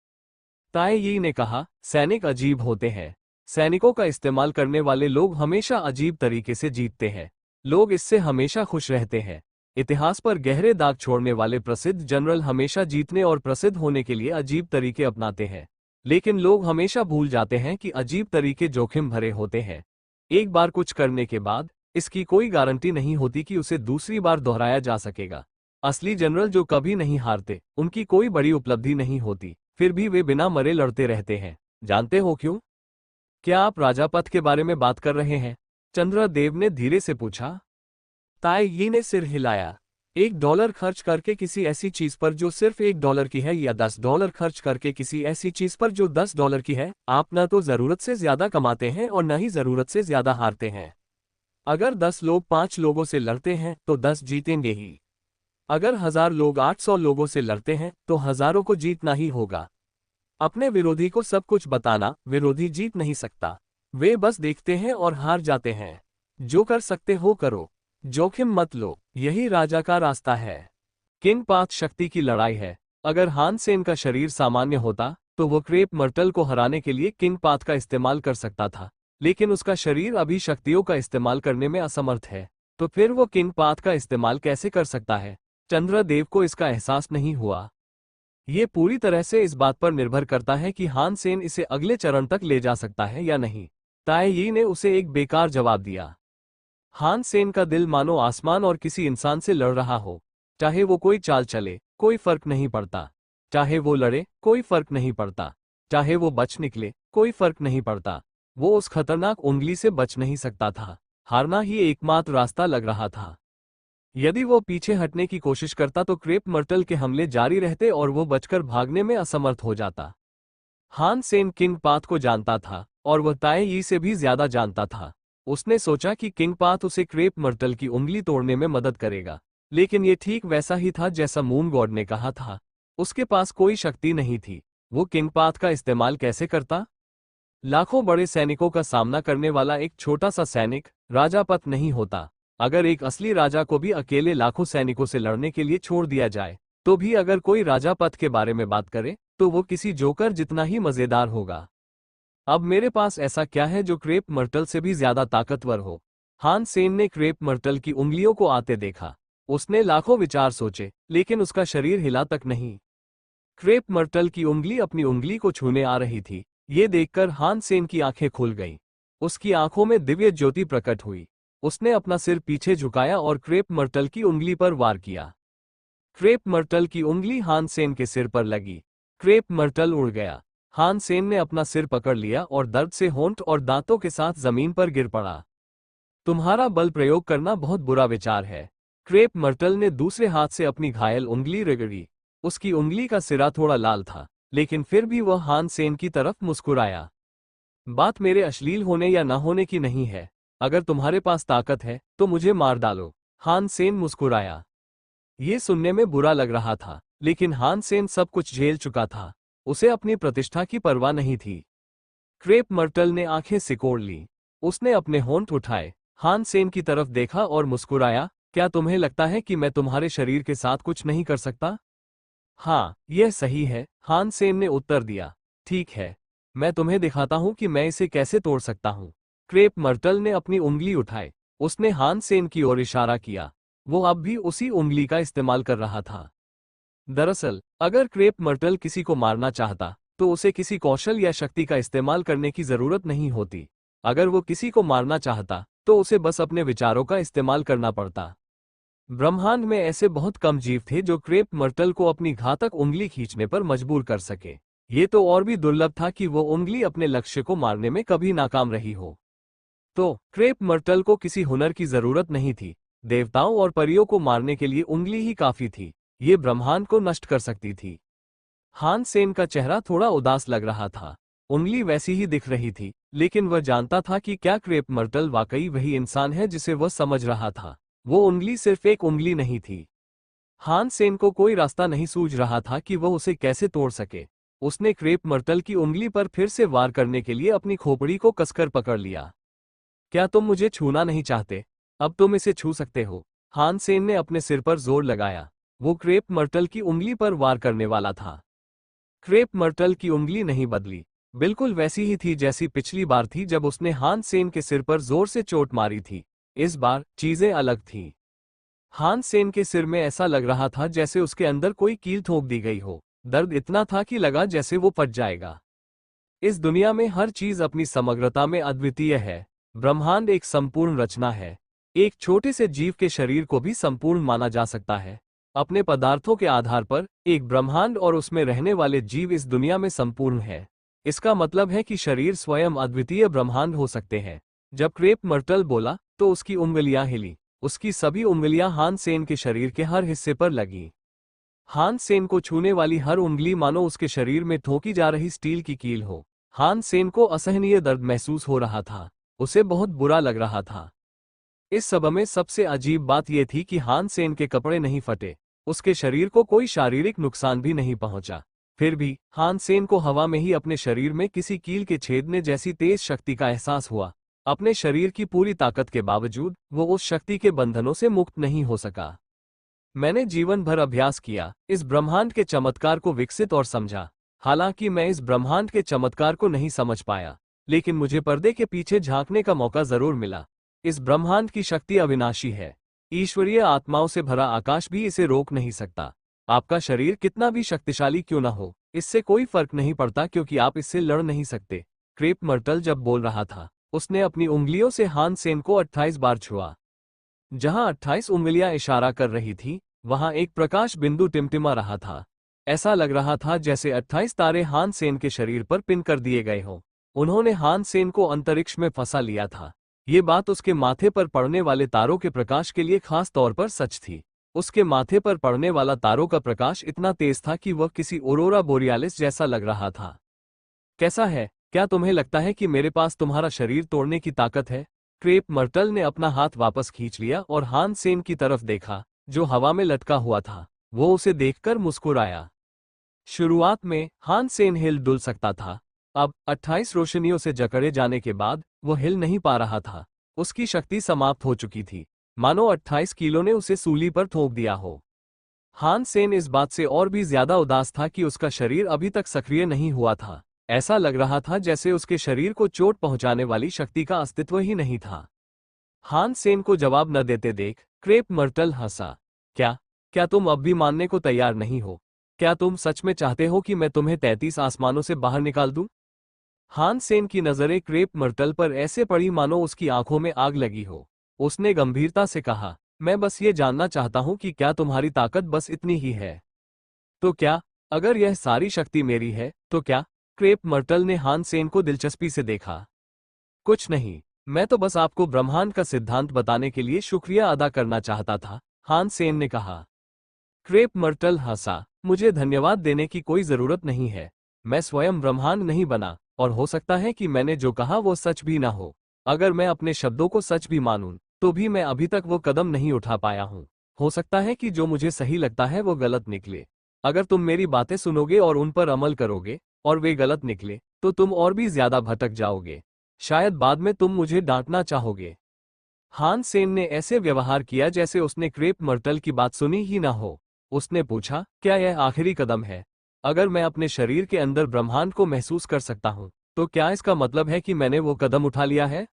ताई यी ने कहा, सैनिक अजीब होते हैं। सैनिकों का इस्तेमाल करने वाले लोग हमेशा अजीब तरीके से जीतते हैं। लोग इससे हमेशा खुश रहते हैं। इतिहास पर गहरे दाग छोड़ने वाले प्रसिद्ध जनरल हमेशा जीतने और प्रसिद्ध होने के लिए अजीब तरीके अपनाते हैं। लेकिन लोग हमेशा भूल जाते हैं कि अजीब तरीके जोखिम भरे होते हैं। एक बार कुछ करने के बाद इसकी कोई गारंटी नहीं होती कि उसे दूसरी बार दोहराया जा सकेगा। असली जनरल जो कभी नहीं हारते, उनकी कोई बड़ी उपलब्धि नहीं होती, फिर भी वे बिना मरे लड़ते रहते हैं। जानते हो क्यों? क्या आप राजापथ के बारे में बात कर रहे हैं? चंद्रदेव ने धीरे से पूछा। ताई यी ने सिर हिलाया। $1 खर्च करके किसी ऐसी चीज पर जो सिर्फ $1 की है, या $10 खर्च करके किसी ऐसी चीज पर जो $10 की है, आप न तो जरूरत से ज्यादा कमाते हैं और न ही जरूरत से ज्यादा हारते हैं। अगर 10 लोग 5 लोगों से लड़ते हैं तो 10 जीतेंगे ही। अगर 1000 लोग 800 लोगों से लड़ते हैं तो हजारों को जीतना ही होगा। अपने विरोधी को सब कुछ बताना, विरोधी जीत नहीं सकता। वे बस देखते हैं और हार जाते हैं। जो कर सकते हो करो, जोखिम मत लो, यही राजा का रास्ता है। किंग पाथ शक्ति की लड़ाई है। अगर हान सेन का शरीर सामान्य होता तो वो क्रेप मर्टल को हराने के लिए किंग पाथ का इस्तेमाल कर सकता था, लेकिन उसका शरीर अभी शक्तियों का इस्तेमाल करने में असमर्थ है। तो फिर वो किंग पाथ का इस्तेमाल कैसे कर सकता है? चंद्रदेव को इसका एहसास नहीं हुआ। ये पूरी तरह से इस बात पर निर्भर करता है कि हान सेन इसे अगले चरण तक ले जा सकता है या नहीं। ताई यी ने उसे एक बेकार जवाब दिया। हान सेन का दिल मानो आसमान और किसी इंसान से लड़ रहा हो। चाहे वो कोई चाल चले, कोई फर्क नहीं पड़ता। चाहे वो लड़े, कोई फर्क नहीं पड़ता। चाहे वो बच निकले, कोई फर्क नहीं पड़ता। वो उस खतरनाक उंगली से बच नहीं सकता था। हारना ही एकमात्र रास्ता लग रहा था। यदि वो पीछे हटने की कोशिश करता तो क्रेप मर्टल के हमले जारी रहते और वो बचकर भागने में असमर्थ हो जाता। हान सेन किंग पाथ को जानता था और वह ताई यी से भी ज्यादा जानता था। उसने सोचा कि किंग पाथ उसे क्रेप मर्टल की उंगली तोड़ने में मदद करेगा, लेकिन ये ठीक वैसा ही था जैसा मून गॉड ने कहा था। उसके पास कोई शक्ति नहीं थी। वो किंगपाथ का इस्तेमाल कैसे करता? लाखों बड़े सैनिकों का सामना करने वाला एक छोटा सा सैनिक राजापत नहीं होता। अगर एक असली राजा को भी अकेले लाखों सैनिकों से लड़ने के लिए छोड़ दिया जाए, तो भी अगर कोई राजापत के बारे में बात करे, तो वो किसी जोकर जितना ही मजेदार होगा। अब मेरे पास ऐसा क्या है जो क्रेप मर्टल से भी ज्यादा ताकतवर हो? हान सेन ने क्रेप मर्टल की उंगलियों को आते देखा। उसने लाखों विचार सोचे, लेकिन उसका शरीर हिला तक नहीं। क्रेप मर्टल की उंगली अपनी उंगली को छूने आ रही थी। ये देखकर हान सेन की आंखें खुल गईं। उसकी आंखों में दिव्य ज्योति प्रकट हुई। उसने अपना सिर पीछे झुकाया और क्रेप मर्टल की उंगली पर वार किया। क्रेप मर्टल की उंगली हान सेन के सिर पर लगी। क्रेप मर्टल उड़ गया। हान सेन ने अपना सिर पकड़ लिया और दर्द से होंठ और दांतों के साथ जमीन पर गिर पड़ा। तुम्हारा बल प्रयोग करना बहुत बुरा विचार है। क्रेप मर्टल ने दूसरे हाथ से अपनी घायल उंगली रगड़ी। उसकी उंगली का सिरा थोड़ा लाल था, लेकिन फिर भी वह हान सेन की तरफ मुस्कुराया। बात मेरे अश्लील होने या न होने की नहीं है। अगर तुम्हारे पास ताकत है तो मुझे मार डालो। हान सेन मुस्कुराया। ये सुनने में बुरा लग रहा था, लेकिन हान सेन सब कुछ झेल चुका था। उसे अपनी प्रतिष्ठा की परवाह नहीं थी। क्रेप मर्टल ने आंखें सिकोड़ ली। उसने अपने होंठ उठाए, हान सेन की तरफ देखा और मुस्कुराया। क्या तुम्हें लगता है कि मैं तुम्हारे शरीर के साथ कुछ नहीं कर सकता? हाँ, यह सही है, हान सेन ने उत्तर दिया। ठीक है, मैं तुम्हें दिखाता हूं कि मैं इसे कैसे तोड़ सकता हूं। क्रेप मर्टल ने अपनी उंगली उठाई। उसने हान सेन की ओर इशारा किया। वो अब भी उसी उंगली का इस्तेमाल कर रहा था। दरअसल, अगर क्रेप मर्टल किसी को मारना चाहता, तो उसे किसी कौशल या शक्ति का इस्तेमाल करने की जरूरत नहीं होती। अगर वो किसी को मारना चाहता, तो उसे बस अपने विचारों का इस्तेमाल करना पड़ता। ब्रह्मांड में ऐसे बहुत कम जीव थे जो क्रेप मर्टल को अपनी घातक उंगली खींचने पर मजबूर कर सके। ये तो और भी दुर्लभ था कि वो उंगली अपने लक्ष्य को मारने में कभी नाकाम रही हो। तो क्रेप मर्टल को किसी हुनर की जरूरत नहीं थी। देवताओं और परियों को मारने के लिए उंगली ही काफी थी। ये ब्रह्मांड को नष्ट कर सकती थी। हान सेन का चेहरा थोड़ा उदास लग रहा था। उंगली वैसी ही दिख रही थी, लेकिन वह जानता था कि क्या क्रेप मर्टल वाकई वही इंसान है जिसे वह समझ रहा था। वो उंगली सिर्फ एक उंगली नहीं थी। हान सेन को कोई रास्ता नहीं सूझ रहा था कि वह उसे कैसे तोड़ सके। उसने क्रेप मर्टल की उंगली पर फिर से वार करने के लिए अपनी खोपड़ी को कसकर पकड़ लिया। क्या तुम मुझे छूना नहीं चाहते? अब तुम इसे छू सकते हो। हान सेन ने अपने सिर पर जोर लगाया। वो क्रेप मर्टल की उंगली पर वार करने वाला था। क्रेप मर्टल की उंगली नहीं बदली, बिल्कुल वैसी ही थी जैसी पिछली बार थी जब उसने हान सेन के सिर पर जोर से चोट मारी थी। इस बार चीजें अलग थीं। हान सेन के सिर में ऐसा लग रहा था जैसे उसके अंदर कोई कील ठोक दी गई हो। दर्द इतना था कि लगा जैसे वो फट जाएगा। इस दुनिया में हर चीज अपनी समग्रता में अद्वितीय है। ब्रह्मांड एक संपूर्ण रचना है। एक छोटे से जीव के शरीर को भी संपूर्ण माना जा सकता है। अपने पदार्थों के आधार पर एक ब्रह्मांड और उसमें रहने वाले जीव इस दुनिया में संपूर्ण है। इसका मतलब है कि शरीर स्वयं अद्वितीय ब्रह्मांड हो सकते हैं। जब क्रेप मर्टल बोला, तो उसकी उंगलियां हिली। उसकी सभी उंगलियां हान सेन के शरीर के हर हिस्से पर लगी। हान सेन को छूने वाली हर उंगली मानो उसके शरीर में ठोकी जा रही स्टील की कील हो। हान सेन को असहनीय दर्द महसूस हो रहा था। उसे बहुत बुरा लग रहा था। इस सब में सबसे अजीब बात यह थी कि हान सेन के कपड़े नहीं फटे। उसके शरीर को कोई शारीरिक नुकसान भी नहीं पहुंचा। फिर भी हान सेन को हवा में ही अपने शरीर में किसी कील के छेदने जैसी तेज शक्ति का एहसास हुआ। अपने शरीर की पूरी ताकत के बावजूद वो उस शक्ति के बंधनों से मुक्त नहीं हो सका। मैंने जीवन भर अभ्यास किया, इस ब्रह्मांड के चमत्कार को विकसित और समझा। हालांकि मैं इस ब्रह्मांड के चमत्कार को नहीं समझ पाया, लेकिन मुझे पर्दे के पीछे झांकने का मौका जरूर मिला। इस ब्रह्मांड की शक्ति अविनाशी है। ईश्वरीय आत्माओं से भरा आकाश भी इसे रोक नहीं सकता। आपका शरीर कितना भी शक्तिशाली क्यों न हो, इससे कोई फर्क नहीं पड़ता क्योंकि आप इससे लड़ नहीं सकते। क्रेप मर्टल जब बोल रहा था, उसने अपनी उंगलियों से हान सेन को 28 बार छुआ। जहां 28 उंगलियां इशारा कर रही थी, वहां एक प्रकाश बिंदु टिमटिमा रहा था। ऐसा लग रहा था जैसे 28 तारे हान सेन के शरीर पर पिन कर दिए गए हों। उन्होंने हान सेन को अंतरिक्ष में फंसा लिया था। ये बात उसके माथे पर पड़ने वाले तारों के प्रकाश के लिए खास तौर पर सच थी। उसके माथे पर पड़ने वाला तारों का प्रकाश इतना तेज था कि वह किसी ऑरोरा बोरियालिस जैसा लग रहा था। कैसा है? क्या तुम्हें लगता है कि मेरे पास तुम्हारा शरीर तोड़ने की ताकत है? क्रेप मर्टल ने अपना हाथ वापस खींच लिया और हान सेन की तरफ देखा, जो हवा में लटका हुआ था। वो उसे देखकर मुस्कुराया। शुरुआत में हान सेन हिल डुल सकता था। अब 28 रोशनियों से जकड़े जाने के बाद वो हिल नहीं पा रहा था। उसकी शक्ति समाप्त हो चुकी थी, मानो 28 किलो ने उसे सूली पर ठोक दिया हो। हान सेन इस बात से और भी ज्यादा उदास था कि उसका शरीर अभी तक सक्रिय नहीं हुआ था। ऐसा लग रहा था जैसे उसके शरीर को चोट पहुंचाने वाली शक्ति का अस्तित्व ही नहीं था। हान सेन को जवाब न देते देख क्रेप मर्टल हंसा। क्या क्या तुम अब भी मानने को तैयार नहीं हो? क्या तुम सच में चाहते हो कि मैं तुम्हें 33 आसमानों से बाहर निकाल दूं? हान सेन की नजरें क्रेप मर्टल पर ऐसे पड़ी मानो उसकी आंखों में आग लगी हो। उसने गंभीरता से कहा, मैं बस ये जानना चाहता हूं कि क्या तुम्हारी ताकत बस इतनी ही है? तो क्या? अगर यह सारी शक्ति मेरी है तो क्या? क्रेप मर्टल ने हान सेन को दिलचस्पी से देखा। कुछ नहीं, मैं तो बस आपको ब्रह्मांड का सिद्धांत बताने के लिए शुक्रिया अदा करना चाहता था, हान सेन ने कहा। क्रेप मर्टल हंसा, मुझे धन्यवाद देने की कोई जरूरत नहीं है। मैं स्वयं ब्रह्मांड नहीं बना, और हो सकता है कि मैंने जो कहा वो सच भी ना हो। अगर मैं अपने शब्दों को सच भी मानूं, तो भी मैं अभी तक वो कदम नहीं उठा पाया हूं। हो सकता है कि जो मुझे सही लगता है वो गलत निकले। अगर तुम मेरी बातें सुनोगे और उन पर अमल करोगे, और वे गलत निकले, तो तुम और भी ज्यादा भटक जाओगे। शायद बाद में तुम मुझे डांटना चाहोगे। हान सेन ने ऐसे व्यवहार किया जैसे उसने क्रेप मर्टल की बात सुनी ही ना हो। उसने पूछा, क्या यह आखिरी कदम है? अगर मैं अपने शरीर के अंदर ब्रह्मांड को महसूस कर सकता हूं, तो क्या इसका मतलब है कि मैंने वो कदम उठा लिया है?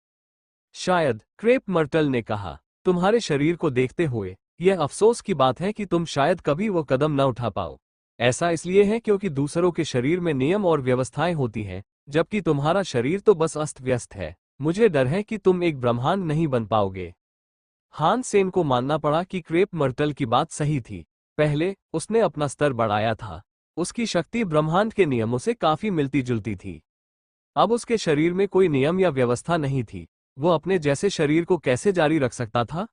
शायद, क्रेप मर्टल ने कहा। तुम्हारे शरीर को देखते हुए यह अफसोस की बात है कि तुम शायद कभी वो कदम न उठा पाओ। ऐसा इसलिए है क्योंकि दूसरों के शरीर में नियम और व्यवस्थाएं होती हैं, जबकि तुम्हारा शरीर तो बस अस्त व्यस्त है। मुझे डर है कि तुम एक ब्रह्मांड नहीं बन पाओगे। हान सेन को मानना पड़ा कि क्रेप मर्टल की बात सही थी। पहले उसने अपना स्तर बढ़ाया था। उसकी शक्ति ब्रह्मांड के नियमों से काफी मिलती जुलती थी। अब उसके शरीर में कोई नियम या व्यवस्था नहीं थी। वो अपने जैसे शरीर को कैसे जारी रख सकता था?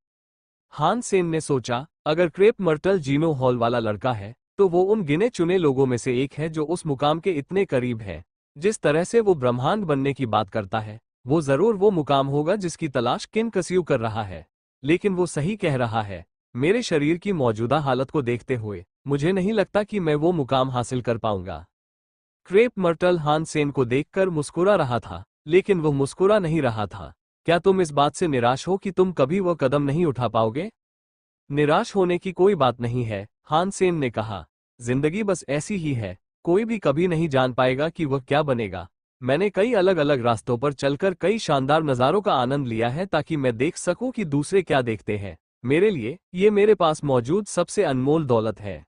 हान सेन ने सोचा, अगर क्रेप मर्टल जीनो हॉल वाला लड़का है, तो वो उन गिने चुने लोगों में से एक है जो उस मुकाम के इतने करीब है। जिस तरह से वो ब्रह्मांड बनने की बात करता है, वो जरूर वो मुकाम होगा जिसकी तलाश किन कसियों कर रहा है। लेकिन वो सही कह रहा है। मेरे शरीर की मौजूदा हालत को देखते हुए मुझे नहीं लगता कि मैं वो मुकाम हासिल कर पाऊंगा। क्रेप मर्टल हान सेन को देखकर मुस्कुरा रहा था, लेकिन वो मुस्कुरा नहीं रहा था। क्या तुम इस बात से निराश हो कि तुम कभी वो कदम नहीं उठा पाओगे? निराश होने की कोई बात नहीं है, हान सेन ने कहा। जिंदगी बस ऐसी ही है, कोई भी कभी नहीं जान पाएगा कि वह क्या बनेगा। मैंने कई अलग अलग रास्तों पर चलकर कई शानदार नज़ारों का आनंद लिया है ताकि मैं देख सकूं कि दूसरे क्या देखते हैं। मेरे लिए ये मेरे पास मौजूद सबसे अनमोल दौलत है।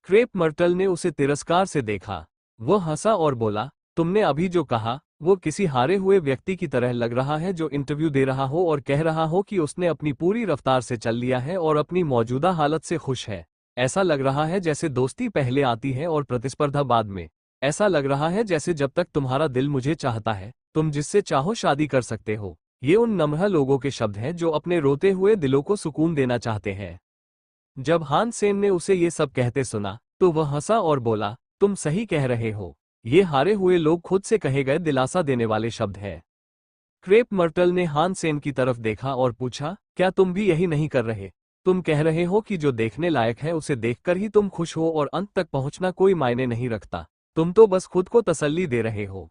क्रेप मर्टल ने उसे तिरस्कार से देखा। वह हंसा और बोला, तुमने अभी जो कहा वो किसी हारे हुए व्यक्ति की तरह लग रहा है जो इंटरव्यू दे रहा हो और कह रहा हो कि उसने अपनी पूरी रफ्तार से चल लिया है और अपनी मौजूदा हालत से खुश है। ऐसा लग रहा है जैसे दोस्ती पहले आती है और प्रतिस्पर्धा बाद में। ऐसा लग रहा है जैसे जब तक तुम्हारा दिल मुझे चाहता है, तुम जिससे चाहो शादी कर सकते हो। ये उन नम्र लोगों के शब्द हैं जो अपने रोते हुए दिलों को सुकून देना चाहते हैं। जब हान सेन ने उसे ये सब कहते सुना, तो वह हंसा और बोला, तुम सही कह रहे हो। ये हारे हुए लोग खुद से कहे गए दिलासा देने वाले शब्द हैं। क्रेप मर्टल ने हान सेन की तरफ देखा और पूछा, क्या तुम भी यही नहीं कर रहे? तुम कह रहे हो कि जो देखने लायक है उसे देखकर ही तुम खुश हो और अंत तक पहुंचना कोई मायने नहीं रखता। तुम तो बस खुद को तसल्ली दे रहे हो।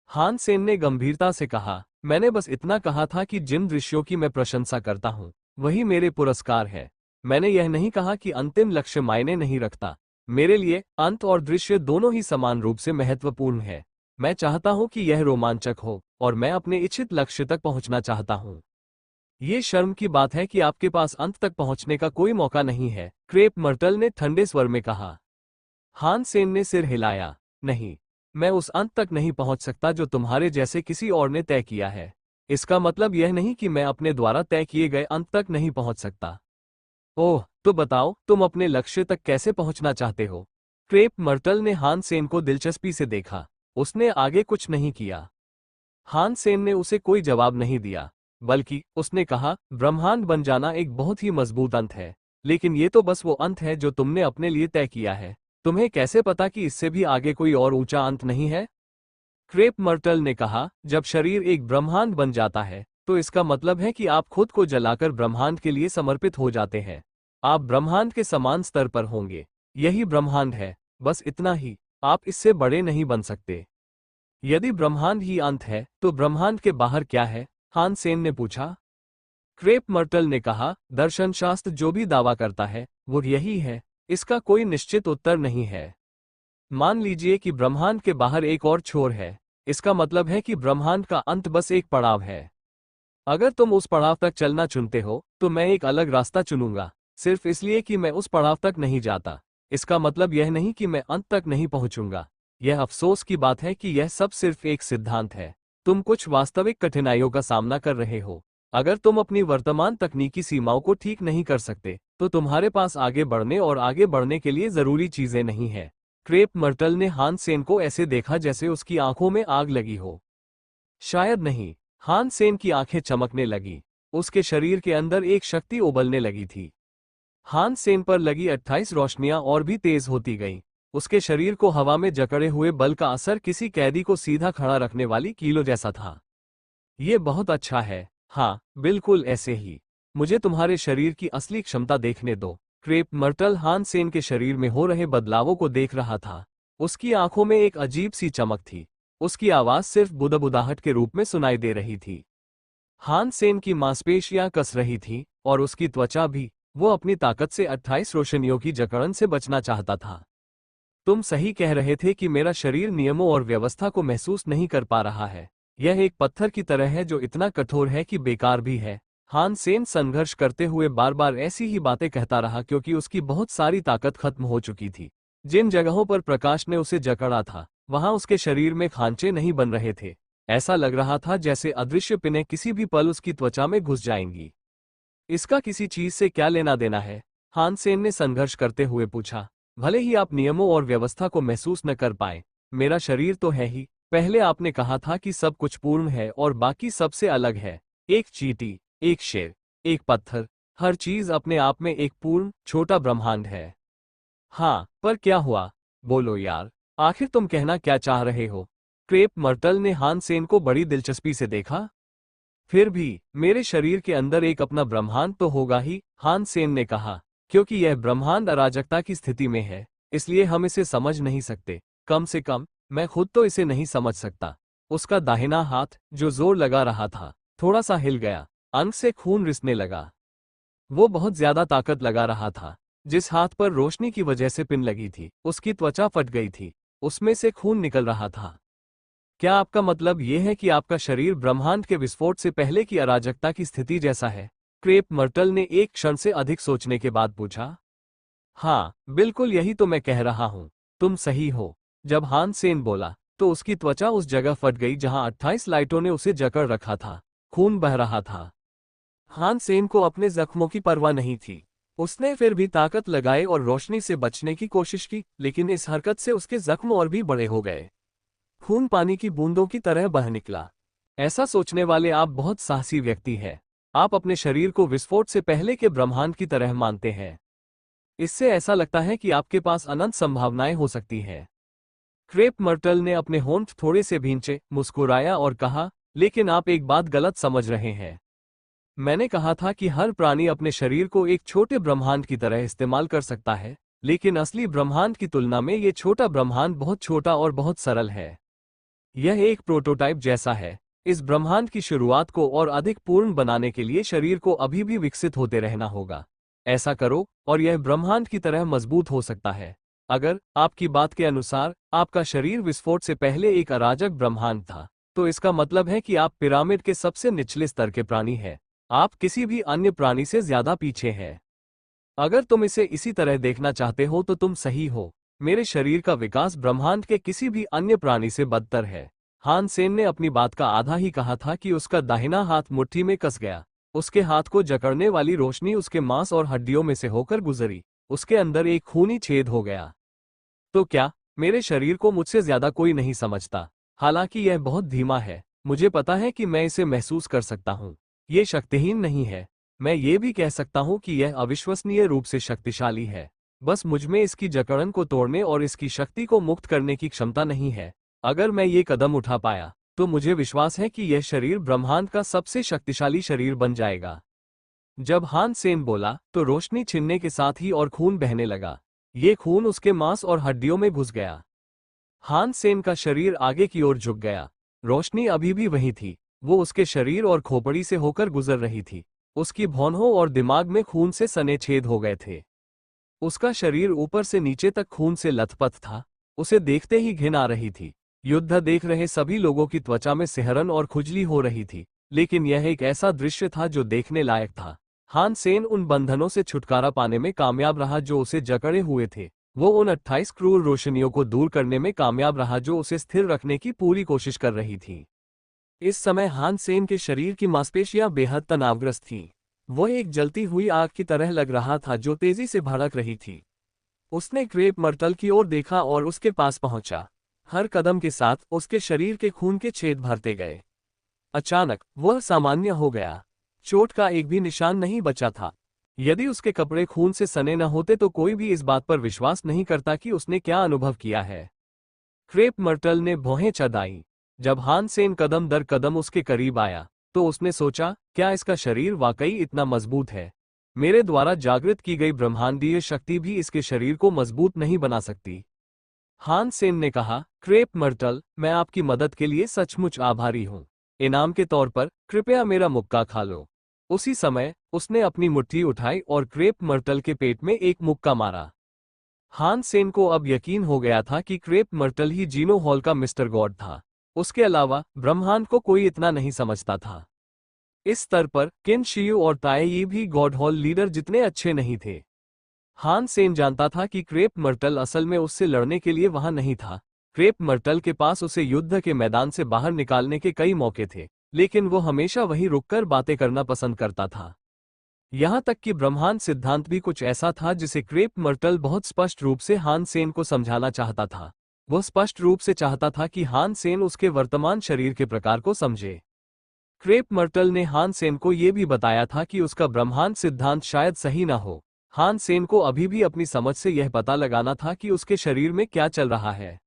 हान सेन ने गंभीरता से कहा, मैंने बस इतना कहा था कि जिन दृश्यों की मैं प्रशंसा करता हूं, वही मेरे पुरस्कार है। मैंने यह नहीं कहा कि अंतिम लक्ष्य मायने नहीं रखता। मेरे लिए अंत और दृश्य दोनों ही समान रूप से महत्वपूर्ण है। मैं चाहता हूं कि यह रोमांचक हो, और मैं अपने इच्छित लक्ष्य तक पहुंचना चाहता हूं। ये शर्म की बात है कि आपके पास अंत तक पहुंचने का कोई मौका नहीं है, क्रेप मर्टल ने ठंडे स्वर में कहा। हान सेन ने सिर हिलाया, नहीं, मैं उस अंत तक नहीं पहुंच सकता जो तुम्हारे जैसे किसी और ने तय किया है। इसका मतलब यह नहीं कि मैं अपने द्वारा तय किए गए अंत तक नहीं पहुंच सकता। ओह, तो बताओ तुम अपने लक्ष्य तक कैसे पहुंचना चाहते हो? क्रेप मर्टल ने हान सेन को दिलचस्पी से देखा। उसने आगे कुछ नहीं किया। हान सेन ने उसे कोई जवाब नहीं दिया, बल्कि उसने कहा, ब्रह्मांड बन जाना एक बहुत ही मजबूत अंत है, लेकिन ये तो बस वो अंत है जो तुमने अपने लिए तय किया है। तुम्हें कैसे पता कि इससे भी आगे कोई और ऊंचा अंत नहीं है? क्रेप मर्टल ने कहा, जब शरीर एक ब्रह्मांड बन जाता है, तो इसका मतलब है कि आप खुद को जलाकर ब्रह्मांड के लिए समर्पित हो जाते हैं। आप ब्रह्मांड के समान स्तर पर होंगे। यही ब्रह्मांड है। बस इतना ही, आप इससे बड़े नहीं बन सकते। यदि ब्रह्मांड ही अंत है तो ब्रह्मांड के बाहर क्या है? हान सेन ने पूछा। क्रेप मर्टल ने कहा, दर्शन शास्त्र जो भी दावा करता है वो यही है, इसका कोई निश्चित उत्तर नहीं है। मान लीजिए कि ब्रह्मांड के बाहर एक और छोर है, इसका मतलब है कि ब्रह्मांड का अंत बस एक पड़ाव है। अगर तुम उस पड़ाव तक चलना चुनते हो तो मैं एक अलग रास्ता चुनूंगा, सिर्फ इसलिए कि मैं उस पड़ाव तक नहीं जाता। इसका मतलब यह नहीं कि मैं अंत तक नहीं पहुंचूंगा। यह अफसोस की बात है कि यह सब सिर्फ एक सिद्धांत है। तुम कुछ वास्तविक कठिनाइयों का सामना कर रहे हो। अगर तुम अपनी वर्तमान तकनीकी सीमाओं को ठीक नहीं कर सकते तो तुम्हारे पास आगे बढ़ने और आगे बढ़ने के लिए जरूरी चीजें नहीं है। क्रेप मर्टल ने हान सेन को ऐसे देखा जैसे उसकी आंखों में आग लगी हो। शायद नहीं। हान सेन की आंखें चमकने लगी। उसके शरीर के अंदर एक शक्ति उबलने लगी थी। हान सेन पर लगी 28 रोशनियां और भी तेज होती गईं। उसके शरीर को हवा में जकड़े हुए बल का असर किसी कैदी को सीधा खड़ा रखने वाली कीलो जैसा था। ये बहुत अच्छा है। हाँ, बिल्कुल ऐसे ही। मुझे तुम्हारे शरीर की असली क्षमता देखने दो। क्रेप मर्टल हान सेन के शरीर में हो रहे बदलावों को देख रहा था। उसकी आंखों में एक अजीब सी चमक थी। उसकी आवाज सिर्फ बुदबुदाहट के रूप में सुनाई दे रही थी। हान सेन की मांसपेशियां कस रही थी और उसकी त्वचा भी। वो अपनी ताकत से 28 रोशनियों की जकड़न से बचना चाहता था। तुम सही कह रहे थे कि मेरा शरीर नियमों और व्यवस्था को महसूस नहीं कर पा रहा है। यह एक पत्थर की तरह है जो इतना कठोर है कि बेकार भी है। हान सेन संघर्ष करते हुए बार बार ऐसी ही बातें कहता रहा क्योंकि उसकी बहुत सारी ताकत खत्म हो चुकी थी। जिन जगहों पर प्रकाश ने उसे जकड़ा था वहां उसके शरीर में खांचे नहीं बन रहे थे। ऐसा लग रहा था जैसे अदृश्य पिनें किसी भी पल उसकी त्वचा में घुस जाएंगी। इसका किसी चीज से क्या लेना देना है? हान सेन ने संघर्ष करते हुए पूछा। भले ही आप नियमों और व्यवस्था को महसूस न कर पाए, मेरा शरीर तो है ही। पहले आपने कहा था कि सब कुछ पूर्ण है और बाकी सबसे अलग है। एक चींटी, एक शेर, एक पत्थर, हर चीज अपने आप में एक पूर्ण छोटा ब्रह्मांड है। हाँ, पर क्या हुआ? बोलो यार, आखिर तुम कहना क्या चाह रहे हो? क्रेप मर्टल ने हान सेन को बड़ी दिलचस्पी से देखा। फिर भी मेरे शरीर के अंदर एक अपना ब्रह्मांड तो होगा ही, हान सेन ने कहा। क्योंकि यह ब्रह्मांड अराजकता की स्थिति में है, इसलिए हम इसे समझ नहीं सकते। कम से कम मैं खुद तो इसे नहीं समझ सकता। उसका दाहिना हाथ जो जोर लगा रहा था थोड़ा सा हिल गया। अंग से खून रिसने लगा। वो बहुत ज्यादा ताकत लगा रहा था। जिस हाथ पर रोशनी की वजह से पिन लगी थी उसकी त्वचा फट गई थी। उसमें से खून निकल रहा था। क्या आपका मतलब ये है कि आपका शरीर ब्रह्मांड के विस्फोट से पहले की अराजकता की स्थिति जैसा है? क्रेप मर्टल ने एक क्षण से अधिक सोचने के बाद पूछा। हाँ, बिल्कुल यही तो मैं कह रहा हूँ। तुम सही हो। जब हान सेन बोला तो उसकी त्वचा उस जगह फट गई जहां 28 लाइटों ने उसे जकड़ रखा था। खून बह रहा था। हान सेन को अपने जख्मों की परवाह नहीं थी। उसने फिर भी ताकत लगाई और रोशनी से बचने की कोशिश की, लेकिन इस हरकत से उसके जख्म और भी बड़े हो गए। खून पानी की बूंदों की तरह बह निकला। ऐसा सोचने वाले आप बहुत साहसी व्यक्ति हैं। आप अपने शरीर को विस्फोट से पहले के ब्रह्मांड की तरह मानते हैं। इससे ऐसा लगता है कि आपके पास अनंत संभावनाएं हो सकती हैं। क्रेप मर्टल ने अपने होंठ थोड़े से भींचे, मुस्कुराया और कहा, लेकिन आप एक बात गलत समझ रहे हैं। मैंने कहा था कि हर प्राणी अपने शरीर को एक छोटे ब्रह्मांड की तरह इस्तेमाल कर सकता है, लेकिन असली ब्रह्मांड की तुलना में ये छोटा ब्रह्मांड बहुत छोटा और बहुत सरल है। यह एक प्रोटोटाइप जैसा है। इस ब्रह्मांड की शुरुआत को और अधिक पूर्ण बनाने के लिए शरीर को अभी भी विकसित होते रहना होगा। ऐसा करो और यह ब्रह्मांड की तरह मजबूत हो सकता है। अगर आपकी बात के अनुसार आपका शरीर विस्फोट से पहले एक अराजक ब्रह्मांड था, तो इसका मतलब है कि आप पिरामिड के सबसे निचले स्तर के प्राणी हैं। आप किसी भी अन्य प्राणी से ज्यादा पीछे हैं। अगर तुम इसे इसी तरह देखना चाहते हो तो तुम सही हो। मेरे शरीर का विकास ब्रह्मांड के किसी भी अन्य प्राणी से बदतर है। हान सेन ने अपनी बात का आधा ही कहा था कि उसका दाहिना हाथ मुट्ठी में कस गया। उसके हाथ को जकड़ने वाली रोशनी उसके मांस और हड्डियों में से होकर गुजरी। उसके अंदर एक खूनी छेद हो गया। तो क्या मेरे शरीर को मुझसे ज्यादा कोई नहीं समझता? हालांकि यह बहुत धीमा है। मुझे पता है कि मैं इसे महसूस कर सकता हूँ। ये शक्तिहीन नहीं है। मैं ये भी कह सकता हूँ कि यह अविश्वसनीय रूप से शक्तिशाली है। बस मुझमें इसकी जकड़न को तोड़ने और इसकी शक्ति को मुक्त करने की क्षमता नहीं है। अगर मैं ये कदम उठा पाया तो मुझे विश्वास है कि यह शरीर ब्रह्मांड का सबसे शक्तिशाली शरीर बन जाएगा। जब हान सेन बोला तो रोशनी छिनने के साथ ही और खून बहने लगा। ये खून उसके मांस और हड्डियों में घुस गया। हान सेन का शरीर आगे की ओर झुक गया। रोशनी अभी भी वही थी, वो उसके शरीर और खोपड़ी से होकर गुजर रही थी। उसकी भौहों और दिमाग में खून से सने छेद हो गए थे। उसका शरीर ऊपर से नीचे तक खून से लथपथ था। उसे देखते ही घिन आ रही थी। युद्ध देख रहे सभी लोगों की त्वचा में सिहरन और खुजली हो रही थी, लेकिन यह एक ऐसा दृश्य था जो देखने लायक था। हान सेन उन बंधनों से छुटकारा पाने में कामयाब रहा जो उसे जकड़े हुए थे। वो उन 28 क्रूर रोशनियों को दूर करने में कामयाब रहा जो उसे स्थिर रखने की पूरी कोशिश कर रही थी। इस समय हान सेन के शरीर की मांसपेशियां बेहद तनावग्रस्त थीं। वह एक जलती हुई आग की तरह लग रहा था जो तेजी से भड़क रही थी। उसने क्रेप मर्टल की ओर देखा और उसके पास पहुंचा। हर कदम के साथ उसके शरीर के खून के छेद भरते गए। अचानक वह सामान्य हो गया। चोट का एक भी निशान नहीं बचा था। यदि उसके कपड़े खून से सने न होते तो कोई भी इस बात पर विश्वास नहीं करता कि उसने क्या अनुभव किया है। क्रेप मर्टल ने भौहें चढ़ाई। जब हान सेन कदम दर कदम उसके करीब आया तो उसने सोचा, क्या इसका शरीर वाकई इतना मजबूत है? मेरे द्वारा जागृत की गई ब्रह्मांडीय शक्ति भी इसके शरीर को मजबूत नहीं बना सकती। हान सेन ने कहा, क्रेप मर्टल, मैं आपकी मदद के लिए सचमुच आभारी हूं। इनाम के तौर पर कृपया मेरा मुक्का खा लो। उसी समय उसने अपनी मुट्ठी उठाई और क्रेप मर्टल के पेट में एक मुक्का मारा। हान सेन को अब यकीन हो गया था कि क्रेप मर्टल ही जीनो हॉल का मिस्टर गॉड था। उसके अलावा ब्रह्मांड को कोई इतना नहीं समझता था। इस स्तर पर किन शियू और ताएयी भी गॉड हॉल लीडर जितने अच्छे नहीं थे। हान सेन जानता था कि क्रेप मर्टल असल में उससे लड़ने के लिए वहां नहीं था। क्रेप मर्टल के पास उसे युद्ध के मैदान से बाहर निकालने के कई मौके थे, लेकिन वो हमेशा वहीं रुककर बातें करना पसंद करता था। यहां तक कि ब्रह्मांड सिद्धांत भी कुछ ऐसा था जिसे क्रेप मर्टल बहुत स्पष्ट रूप से हान सेन को समझाना चाहता था। वह स्पष्ट रूप से चाहता था कि हान सेन उसके वर्तमान शरीर के प्रकार को समझे। क्रेप मर्टल ने हान सेन को यह भी बताया था कि उसका ब्रह्मांड सिद्धांत शायद सही ना हो। हान सेन को अभी भी अपनी समझ से यह पता लगाना था कि उसके शरीर में क्या चल रहा है।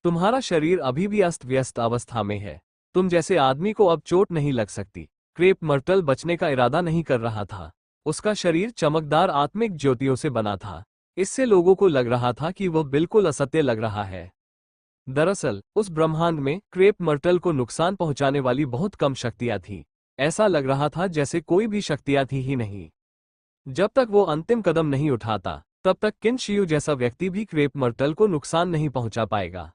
तुम्हारा शरीर अभी भी अस्त व्यस्त अवस्था में है। तुम जैसे आदमी को अब चोट नहीं लग सकती। क्रेप मर्टल बचने का इरादा नहीं कर रहा था। उसका शरीर चमकदार आत्मिक ज्योतियों से बना था। इससे लोगों को लग रहा था कि वह बिल्कुल असत्य लग रहा है। दरअसल उस ब्रह्मांड में क्रेप मर्टल को नुकसान पहुंचाने वाली बहुत कम शक्तियां थीं। ऐसा लग रहा था जैसे कोई भी शक्तियां थी ही नहीं। जब तक वो अंतिम कदम नहीं उठाता, तब तक किन शियू जैसा व्यक्ति भी क्रेप मर्टल को नुकसान नहीं पहुंचा पाएगा।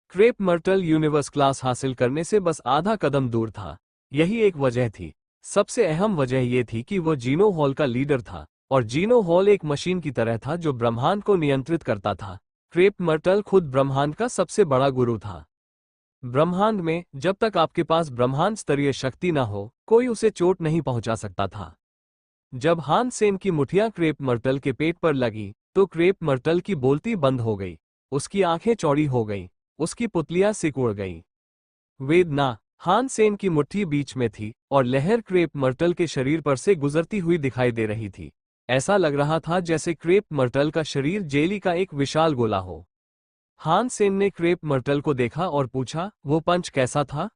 क्रेप मर्टल यूनिवर्स क्लास हासिल करने से बस आधा कदम दूर था। यही एक वजह थी। सबसे अहम वजह यह थी कि वह जीनो हॉल का लीडर था, और जीनो हॉल एक मशीन की तरह था जो ब्रह्मांड को नियंत्रित करता था। क्रेप मर्टल खुद ब्रह्मांड का सबसे बड़ा गुरु था। ब्रह्मांड में जब तक आपके पास ब्रह्मांड स्तरीय शक्ति न हो, कोई उसे चोट नहीं पहुंचा सकता था। जब हान सेन की मुठियां क्रेप मर्टल के पेट पर लगी, तो क्रेप मर्टल की बोलती बंद हो गई। उसकी आंखें चौड़ी हो गईं, उसकी पुतलियां सिकुड़ गईं। वेदना। हान सेन की मुट्ठी बीच में थी और लहर क्रेप मर्टल के शरीर पर से गुजरती हुई दिखाई दे रही थी। ऐसा लग रहा था जैसे क्रेप मर्टल का शरीर जेली का एक विशाल गोला हो। हान सेन ने क्रेप मर्टल को देखा और पूछा, वो पंच कैसा था?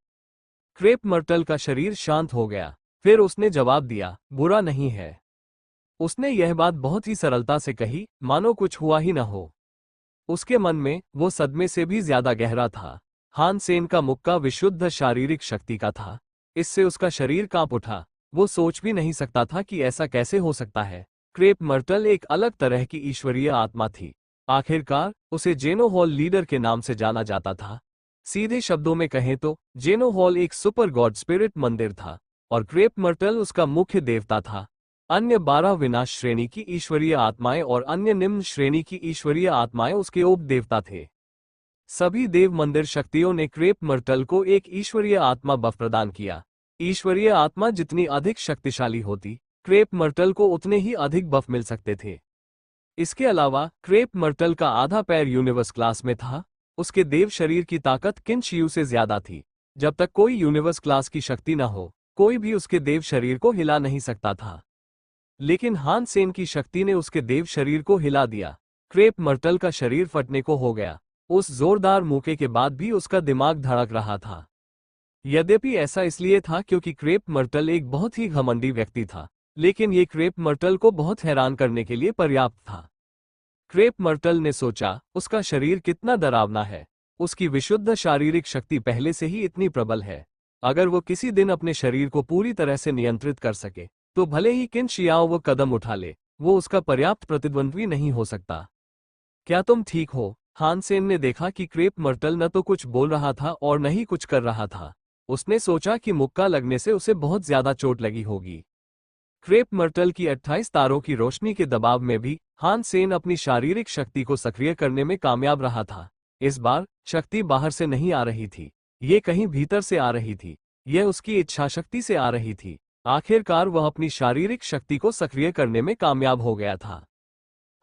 क्रेप मर्टल का शरीर शांत हो गया। फिर उसने जवाब दिया, बुरा नहीं है। उसने यह बात बहुत ही सरलता से कही, मानो कुछ हुआ ही न हो। उसके मन में वो सदमे से भी ज्यादा गहरा था। हान सेन का मुक्का विशुद्ध शारीरिक शक्ति का था। इससे उसका शरीर कांप उठा। वो सोच भी नहीं सकता था कि ऐसा कैसे हो सकता है। क्रेप मर्टल एक अलग तरह की ईश्वरीय आत्मा थी। आखिरकार उसे जेनो हॉल लीडर के नाम से जाना जाता था। सीधे शब्दों में कहें तो जेनो हॉल एक सुपर गॉड स्पिरिट मंदिर था, और क्रेप मर्टल उसका मुख्य देवता था। अन्य 12 विनाश श्रेणी की ईश्वरीय आत्माएं और अन्य निम्न श्रेणी की ईश्वरीय आत्माएं उसके उप देवता थे। सभी देव मंदिर शक्तियों ने क्रेप मर्टल को एक ईश्वरीय आत्मा बफ प्रदान किया। ईश्वरीय आत्मा जितनी अधिक शक्तिशाली होती, क्रेप मर्टल को उतने ही अधिक बफ मिल सकते थे। इसके अलावा क्रेप मर्टल का आधा पैर यूनिवर्स क्लास में था। उसके देव शरीर की ताकत किन शियू से ज्यादा थी। जब तक कोई यूनिवर्स क्लास की शक्ति न हो, कोई भी उसके देव शरीर को हिला नहीं सकता था। लेकिन हान सेन की शक्ति ने उसके देव शरीर को हिला दिया। क्रेप मर्टल का शरीर फटने को हो गया। उस जोरदार मुक्के के बाद भी उसका दिमाग धड़क रहा था। यद्यपि ऐसा इसलिए था क्योंकि क्रेप मर्टल एक बहुत ही घमंडी व्यक्ति था, लेकिन ये क्रेप मर्टल को बहुत हैरान करने के लिए पर्याप्त था। क्रेप मर्टल ने सोचा, उसका शरीर कितना डरावना है। उसकी विशुद्ध शारीरिक शक्ति पहले से ही इतनी प्रबल है। अगर वो किसी दिन अपने शरीर को पूरी तरह से नियंत्रित कर सके, तो भले ही किन शियाओं वो कदम उठा ले, वो उसका पर्याप्त प्रतिद्वंद्वी नहीं हो सकता। क्या तुम ठीक हो? हान सेन ने देखा कि क्रेप मर्टल न तो कुछ बोल रहा था और न ही कुछ कर रहा था। उसने सोचा कि मुक्का लगने से उसे बहुत ज्यादा चोट लगी होगी। क्रेप मर्टल की 28 तारों की रोशनी के दबाव में भी हान सेन अपनी शारीरिक शक्ति को सक्रिय करने में कामयाब रहा था। इस बार शक्ति बाहर से नहीं आ रही थी, ये कहीं भीतर से आ रही थी। यह उसकी इच्छा शक्ति से आ रही थी। आखिरकार वह अपनी शारीरिक शक्ति को सक्रिय करने में कामयाब हो गया था।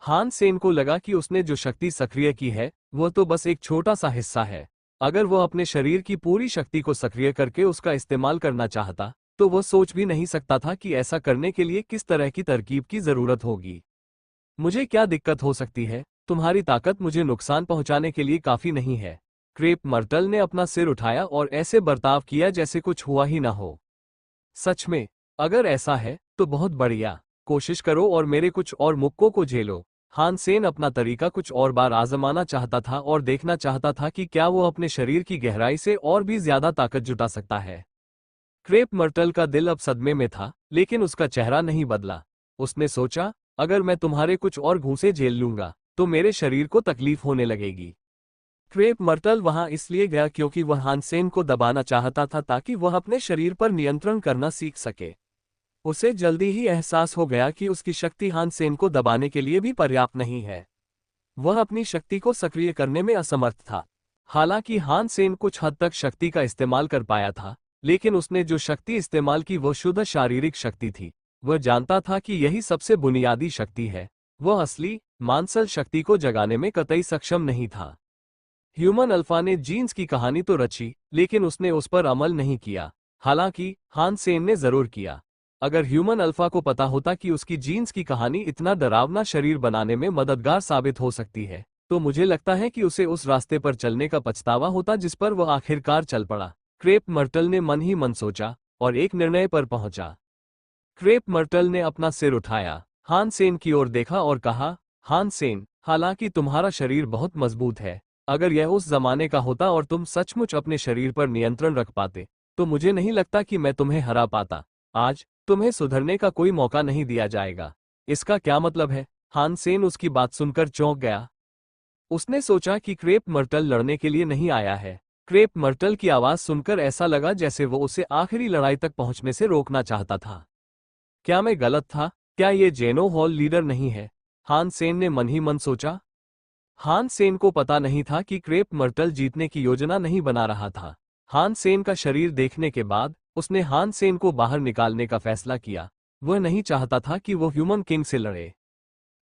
हान सेन को लगा कि उसने जो शक्ति सक्रिय की है, वह तो बस एक छोटा सा हिस्सा है। अगर वह अपने शरीर की पूरी शक्ति को सक्रिय करके उसका इस्तेमाल करना चाहता, तो वह सोच भी नहीं सकता था कि ऐसा करने के लिए किस तरह की तरकीब की जरूरत होगी। मुझे क्या दिक्कत हो सकती है? तुम्हारी ताकत मुझे नुकसान पहुंचाने के लिए काफी नहीं है। क्रेप मर्टल ने अपना सिर उठाया और ऐसे बर्ताव किया जैसे कुछ हुआ ही ना हो। सच में? अगर ऐसा है तो बहुत बढ़िया। कोशिश करो और मेरे कुछ और मुक्कों को झेलो। हान सेन अपना तरीका कुछ और बार आजमाना चाहता था और देखना चाहता था कि क्या वो अपने शरीर की गहराई से और भी ज्यादा ताकत जुटा सकता है। क्रेप मर्टल का दिल अब सदमे में था, लेकिन उसका चेहरा नहीं बदला। उसने सोचा, अगर मैं तुम्हारे कुछ और घूंसे झेल लूंगा, तो मेरे शरीर को तकलीफ होने लगेगी। क्रेप मर्टल वहां इसलिए गया क्योंकि वह हान सेन को दबाना चाहता था ताकि वह अपने शरीर पर नियंत्रण करना सीख सके। उसे जल्दी ही एहसास हो गया कि उसकी शक्ति हान सेन को दबाने के लिए भी पर्याप्त नहीं है। वह अपनी शक्ति को सक्रिय करने में असमर्थ था। हालांकि हान सेन कुछ हद तक शक्ति का इस्तेमाल कर पाया था, लेकिन उसने जो शक्ति इस्तेमाल की वह शुद्ध शारीरिक शक्ति थी। वह जानता था कि यही सबसे बुनियादी शक्ति है। वह असली मांसल शक्ति को जगाने में कतई सक्षम नहीं था। ह्यूमन अल्फा ने जीन्स की कहानी तो रची, लेकिन उसने उस पर अमल नहीं किया। हालांकि हान सेन ने जरूर किया। अगर ह्यूमन अल्फा को पता होता कि उसकी जीन्स की कहानी इतना डरावना शरीर बनाने में मददगार साबित हो सकती है, तो मुझे लगता है कि उसे उस रास्ते पर चलने का पछतावा होता जिस पर वह आखिरकार चल पड़ा। क्रेप मर्टल ने मन ही मन सोचा और एक निर्णय पर पहुंचा। क्रेप मर्टल ने अपना सिर उठाया, हान सेन की ओर देखा और कहा, हान सेन, हालांकि तुम्हारा शरीर बहुत मजबूत है, अगर यह उस जमाने का होता और तुम सचमुच अपने शरीर पर नियंत्रण रख पाते, तो मुझे नहीं लगता कि मैं तुम्हें हरा पाता। आज तुम्हें सुधरने का कोई मौका नहीं दिया जाएगा। इसका क्या मतलब है? हान सेन उसकी बात सुनकर चौंक गया। उसने सोचा कि क्रेप मर्टल लड़ने के लिए नहीं आया है। क्रेप मर्टल की आवाज सुनकर ऐसा लगा जैसे वो उसे आखिरी लड़ाई तक पहुंचने से रोकना चाहता था। क्या मैं गलत था? क्या ये जेनो हॉल लीडर नहीं है? हान सेन ने मन ही मन सोचा। हान सेन को पता नहीं था कि क्रेप मर्टल जीतने की योजना नहीं बना रहा था। हान सेन का शरीर देखने के बाद उसने हान सेन को बाहर निकालने का फैसला किया। वह नहीं चाहता था कि वो ह्यूमन किंग से लड़े।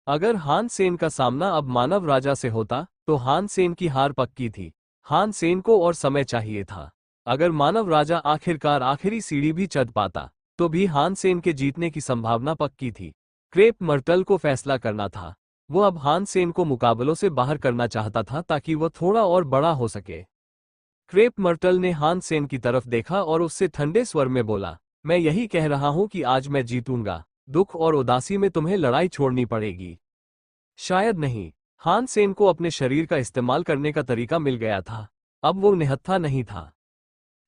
अगर हान सेन का सामना अब मानव राजा से होता, तो हान सेन की हार पक्की थी। हान सेन को और समय चाहिए था। अगर मानव राजा आखिरकार आखिरी सीढ़ी भी चढ़ पाता, तो भी हान सेन के जीतने की संभावना पक्की थी। क्रेप मर्टल को फैसला करना था। वो अब हान सेन को मुकाबलों से बाहर करना चाहता था ताकि वह थोड़ा और बड़ा हो सके। क्रेप मर्टल ने हान सेन की तरफ देखा और उससे ठंडे स्वर में बोला, मैं यही कह रहा हूं कि आज मैं जीतूंगा। दुख और उदासी में तुम्हें लड़ाई छोड़नी पड़ेगी। शायद नहीं। हान सेन को अपने शरीर का इस्तेमाल करने का तरीका मिल गया था। अब वो निहत्था नहीं था।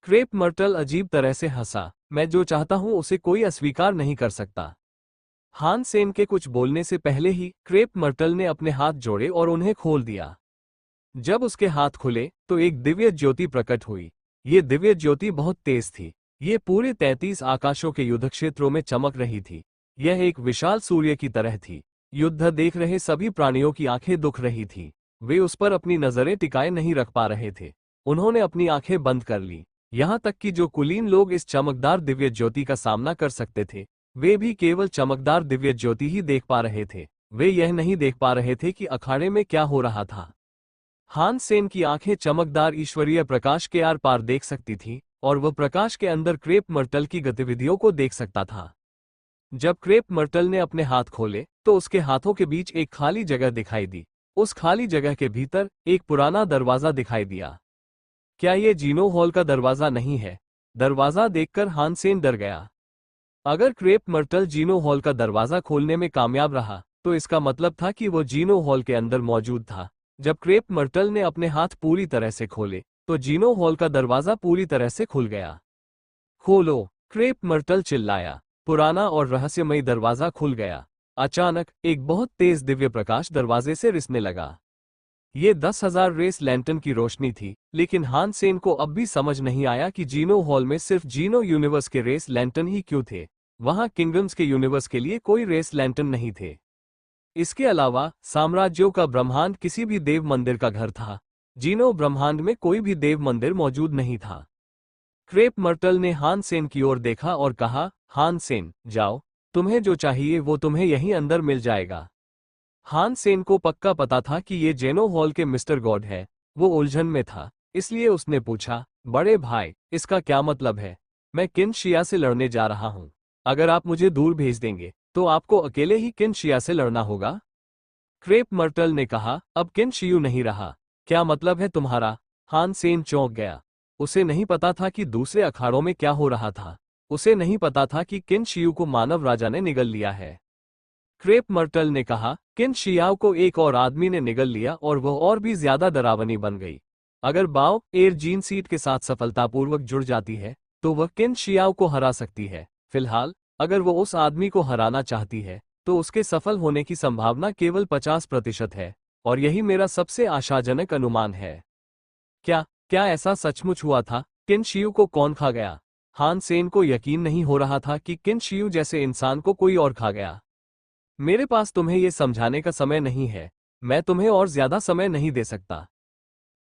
क्रेप मर्टल अजीब तरह से हंसा, मैं जो चाहता हूं उसे कोई अस्वीकार नहीं कर सकता। हान सेन के कुछ बोलने से पहले ही क्रेप मर्टल ने अपने हाथ जोड़े और उन्हें खोल दिया। जब उसके हाथ खुले तो एक दिव्य ज्योति प्रकट हुई। ये दिव्य ज्योति बहुत तेज थी। ये पूरे 33 आकाशों के युद्ध क्षेत्रों में चमक रही थी। यह एक विशाल सूर्य की तरह थी। युद्ध देख रहे सभी प्राणियों की आंखें दुख रही थी। वे उस पर अपनी नजरें टिकाए नहीं रख पा रहे थे। उन्होंने अपनी आंखें बंद कर ली। यहाँ तक कि जो कुलीन लोग इस चमकदार दिव्य ज्योति का सामना कर सकते थे, वे भी केवल चमकदार दिव्य ज्योति ही देख पा रहे थे। वे यह नहीं देख पा रहे थे कि अखाड़े में क्या हो रहा था। हान सेन की आंखें चमकदार ईश्वरीय प्रकाश के आर पार देख सकती थी और वह प्रकाश के अंदर क्रेप मर्टल की गतिविधियों को देख सकता था। जब क्रेप मर्टल ने अपने हाथ खोले तो उसके हाथों के बीच एक खाली जगह दिखाई दी। उस खाली जगह के भीतर एक पुराना दरवाजा दिखाई दिया। क्या ये जीनो हॉल का दरवाजा नहीं है? दरवाजा देखकर हान सेन डर गया। अगर क्रेप मर्टल जीनो हॉल का दरवाजा खोलने में कामयाब रहा, तो इसका मतलब था कि वो जीनो हॉल के अंदर मौजूद था। जब क्रेप मर्टल ने अपने हाथ पूरी तरह से खोले तो जीनो हॉल का दरवाजा पूरी तरह से खुल गया। खोलो! क्रेप मर्टल चिल्लाया। पुराना और रहस्यमयी दरवाजा खुल गया। अचानक एक बहुत तेज दिव्य प्रकाश दरवाजे से रिसने लगा। ये 10,000 रेस लैंटर्न की रोशनी थी, लेकिन हान सेन को अब भी समझ नहीं आया कि जीनो हॉल में सिर्फ जीनो यूनिवर्स के रेस लैंटर्न ही क्यों थे। वहां किंगडम्स के यूनिवर्स के लिए कोई रेस लैंटर्न नहीं थे। इसके अलावा साम्राज्यों का ब्रह्मांड किसी भी देव मंदिर का घर था। जीनो ब्रह्मांड में कोई भी देव मंदिर मौजूद नहीं था। क्रेप मर्टल ने हान सेन की ओर देखा और कहा, हान सेन, जाओ, तुम्हें जो चाहिए वो तुम्हें यहीं अंदर मिल जाएगा। हान सेन को पक्का पता था कि ये जेनो हॉल के मिस्टर गॉड है। वो उलझन में था, इसलिए उसने पूछा, बड़े भाई, इसका क्या मतलब है? मैं किन शिया से लड़ने जा रहा हूँ। अगर आप मुझे दूर भेज देंगे तो आपको अकेले ही किन शिया से लड़ना होगा। क्रेप मर्टल ने कहा, अब किन शियू नहीं रहा। क्या मतलब है तुम्हारा? हान सेन चौंक गया। उसे नहीं पता था कि दूसरे अखाड़ों में क्या हो रहा था। उसे नहीं पता था कि किन शियू को मानव राजा ने निगल लिया है। क्रेप मर्टल ने कहा, किन शियाओं को एक और आदमी ने निगल लिया और वह और भी ज्यादा डरावनी बन गई। अगर बाओ एयर जीन सीट के साथ सफलतापूर्वक जुड़ जाती है तो वह किन शियाओं को हरा सकती है। फिलहाल अगर वो उस आदमी को हराना चाहती है तो उसके सफल होने की संभावना केवल 50% है, और यही मेरा सबसे आशाजनक अनुमान है। क्या क्या ऐसा सचमुच हुआ था? किन शियू को कौन खा गया? हान सेन को यकीन नहीं हो रहा था कि किन शियू जैसे इंसान को कोई और खा गया। मेरे पास तुम्हें यह समझाने का समय नहीं है। मैं तुम्हें और ज्यादा समय नहीं दे सकता।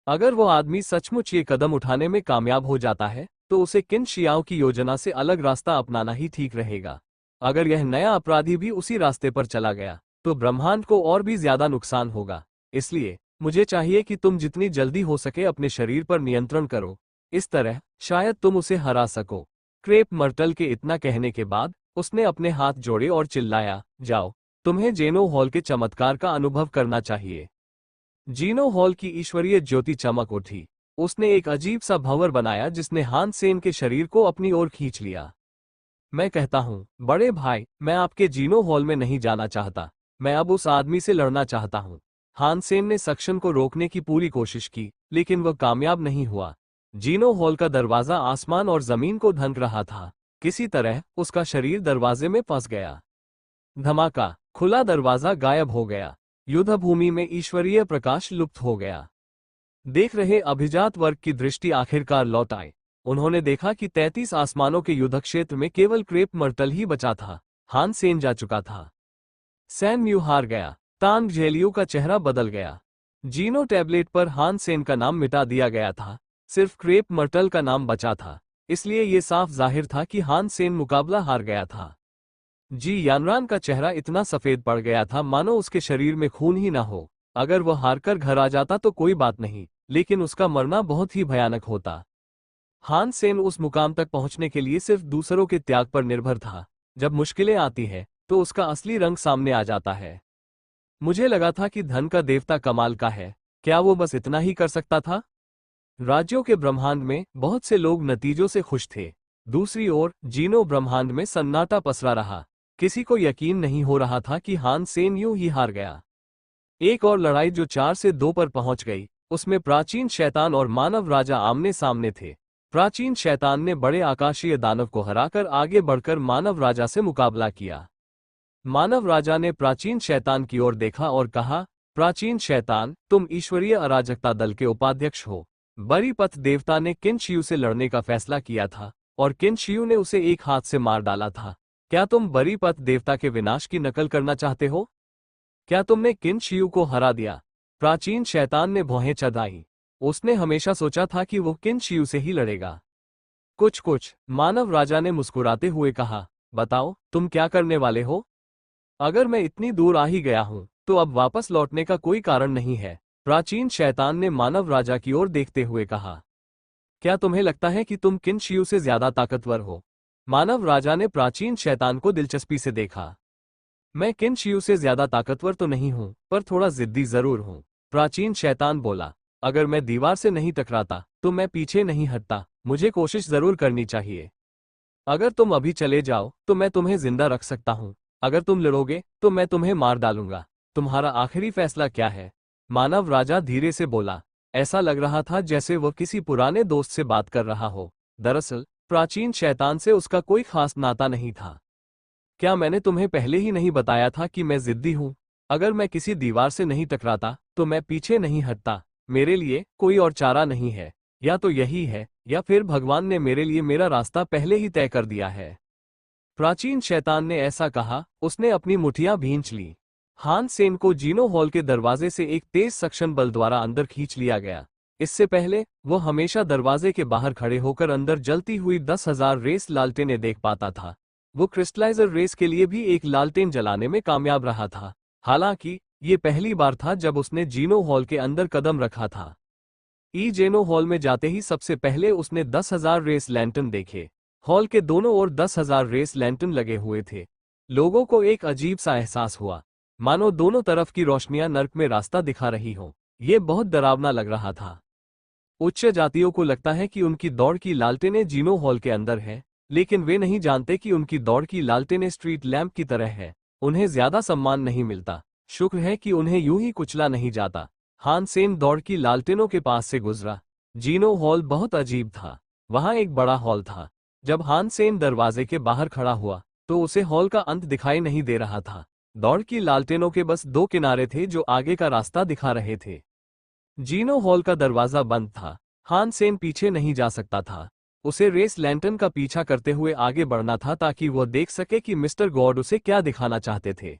अगर वो आदमी सचमुच ये कदम उठाने में कामयाब हो जाता है तो उसे किन शियाओं की योजना से अलग रास्ता अपनाना ही ठीक रहेगा। अगर यह नया अपराधी भी उसी रास्ते पर चला गया तो ब्रह्मांड को और भी ज्यादा नुकसान होगा। इसलिए मुझे चाहिए कि तुम जितनी जल्दी हो सके अपने शरीर पर नियंत्रण करो। इस तरह शायद तुम उसे हरा सको। क्रेप मर्टल के इतना कहने के बाद उसने अपने हाथ जोड़े और चिल्लाया, जाओ, तुम्हें जेनो हॉल के चमत्कार का अनुभव करना चाहिए। जीनो हॉल की ईश्वरीय ज्योति चमक उठी। उसने एक अजीब सा भंवर बनाया जिसने हान सेन के शरीर को अपनी ओर खींच लिया। मैं कहता हूँ, बड़े भाई, मैं आपके जीनो हॉल में नहीं जाना चाहता। मैं अब उस आदमी से लड़ना चाहता हूँ। हान सेन ने सक्शन को रोकने की पूरी कोशिश की, लेकिन वह कामयाब नहीं हुआ। जीनो हॉल का दरवाजा आसमान और जमीन को ढंक रहा था। किसी तरह उसका शरीर दरवाजे में फंस गया। धमाका! खुला दरवाजा गायब हो गया। युद्ध भूमि में ईश्वरीय प्रकाश लुप्त हो गया। देख रहे अभिजात वर्ग की दृष्टि आखिरकार लौट आई। उन्होंने देखा कि 33 आसमानों के युद्ध क्षेत्र में केवल क्रेप मर्टल ही बचा था। हान सेन जा चुका था। सैन म्यू हार गया। तांग झेलियो का चेहरा बदल गया। जीनो टैबलेट पर हान सेन का नाम मिटा दिया गया था। सिर्फ क्रेप मर्टल का नाम बचा था। इसलिए यह साफ जाहिर था कि हान सेन मुकाबला हार गया था। जी यानरान का चेहरा इतना सफेद पड़ गया था मानो उसके शरीर में खून ही ना हो। अगर वह हारकर घर आ जाता तो कोई बात नहीं, लेकिन उसका मरना बहुत ही भयानक होता। हान सेन उस मुकाम तक पहुंचने के लिए सिर्फ दूसरों के त्याग पर निर्भर था। जब मुश्किलें आती है तो उसका असली रंग सामने आ जाता है। मुझे लगा था कि धन का देवता कमाल का है। क्या वो बस इतना ही कर सकता था? राज्यों के ब्रह्मांड में बहुत से लोग नतीजों से खुश थे। दूसरी ओर जीनो ब्रह्मांड में सन्नाटा पसरा रहा। किसी को यकीन नहीं हो रहा था कि हान सेन यूं ही हार गया। एक और लड़ाई जो 4 से 2 पर पहुंच गई, उसमें प्राचीन शैतान और मानव राजा आमने सामने थे। प्राचीन शैतान ने बड़े आकाशीय दानव को हराकर आगे बढ़कर मानव राजा से मुकाबला किया। मानव राजा ने प्राचीन शैतान की ओर देखा और कहा, प्राचीन शैतान, तुम ईश्वरीय अराजकता दल के उपाध्यक्ष हो। बरीपथ देवता ने किन शियू से लड़ने का फैसला किया था और किन शियू ने उसे एक हाथ से मार डाला था। क्या तुम बरीपथ देवता के विनाश की नकल करना चाहते हो? क्या तुमने किन शियू को हरा दिया? प्राचीन शैतान ने भौहें चढ़ाई। उसने हमेशा सोचा था कि वो किन शियू से ही लड़ेगा। कुछ मानव राजा ने मुस्कुराते हुए कहा, बताओ, तुम क्या करने वाले हो? अगर मैं इतनी दूर आ ही गया हूं तो अब वापस लौटने का कोई कारण नहीं है। प्राचीन शैतान ने मानव राजा की ओर देखते हुए कहा, क्या तुम्हें लगता है कि तुम किन शियू से ज्यादा ताकतवर हो? मानव राजा ने प्राचीन शैतान को दिलचस्पी से देखा। मैं किन शियू से ज्यादा ताकतवर तो नहीं हूं, पर थोड़ा जिद्दी जरूर हूं। प्राचीन शैतान बोला, अगर मैं दीवार से नहीं टकराता तो मैं पीछे नहीं हटता। मुझे कोशिश जरूर करनी चाहिए। अगर तुम अभी चले जाओ तो मैं तुम्हें जिंदा रख सकता हूं। अगर तुम लड़ोगे तो मैं तुम्हें मार डालूंगा। तुम्हारा आखिरी फैसला क्या है? मानव राजा धीरे से बोला। ऐसा लग रहा था जैसे वह किसी पुराने दोस्त से बात कर रहा हो। दरअसल प्राचीन शैतान से उसका कोई खास नाता नहीं था। क्या मैंने तुम्हें पहले ही नहीं बताया था कि मैं जिद्दी हूं? अगर मैं किसी दीवार से नहीं टकराता तो मैं पीछे नहीं हटता। मेरे लिए कोई और चारा नहीं है। या तो यही है या फिर भगवान ने मेरे लिए मेरा रास्ता पहले ही तय कर दिया है। प्राचीन शैतान ने ऐसा कहा। उसने अपनी मुठियां भींच ली। हान सेन को जीनो हॉल के दरवाजे से एक तेज सक्शन बल द्वारा अंदर खींच लिया गया। इससे पहले वो हमेशा दरवाजे के बाहर खड़े होकर अंदर जलती हुई 10,000 रेस लालटेनें देख पाता था। वो क्रिस्टलाइजर रेस के लिए भी एक लालटेन जलाने में कामयाब रहा था। हालांकि ये पहली बार था जब उसने जीनो हॉल के अंदर कदम रखा था। जेनो हॉल में जाते ही सबसे पहले उसने 10,000 रेस लैंटर्न देखे। हॉल के दोनों ओर 10,000 रेस लैंटर्न लगे हुए थे। लोगों को एक अजीब सा एहसास हुआ, मानो दोनों तरफ की रोशनियां नर्क में रास्ता दिखा रही हों। ये बहुत डरावना लग रहा था। उच्च जातियों को लगता है कि उनकी दौड़ की लालटेनें जीनो हॉल के अंदर है, लेकिन वे नहीं जानते कि उनकी दौड़ की लालटेनें स्ट्रीट लैंप की तरह है। उन्हें ज्यादा सम्मान नहीं मिलता। शुक्र है कि उन्हें यूं ही कुचला नहीं जाता। हान सेन दौड़ की लालटेनों के पास से गुजरा। जीनो हॉल बहुत अजीब था। वहां एक बड़ा हॉल था। जब हान सेन दरवाजे के बाहर खड़ा हुआ तो उसे हॉल का अंत दिखाई नहीं दे रहा था। दौड़ की लालटेनों के बस 2 किनारे थे जो आगे का रास्ता दिखा रहे थे। जीनो हॉल का दरवाजा बंद था। हान सेन पीछे नहीं जा सकता था। उसे रेस लैंटर्न का पीछा करते हुए आगे बढ़ना था ताकि वह देख सके कि मिस्टर गॉड उसे क्या दिखाना चाहते थे।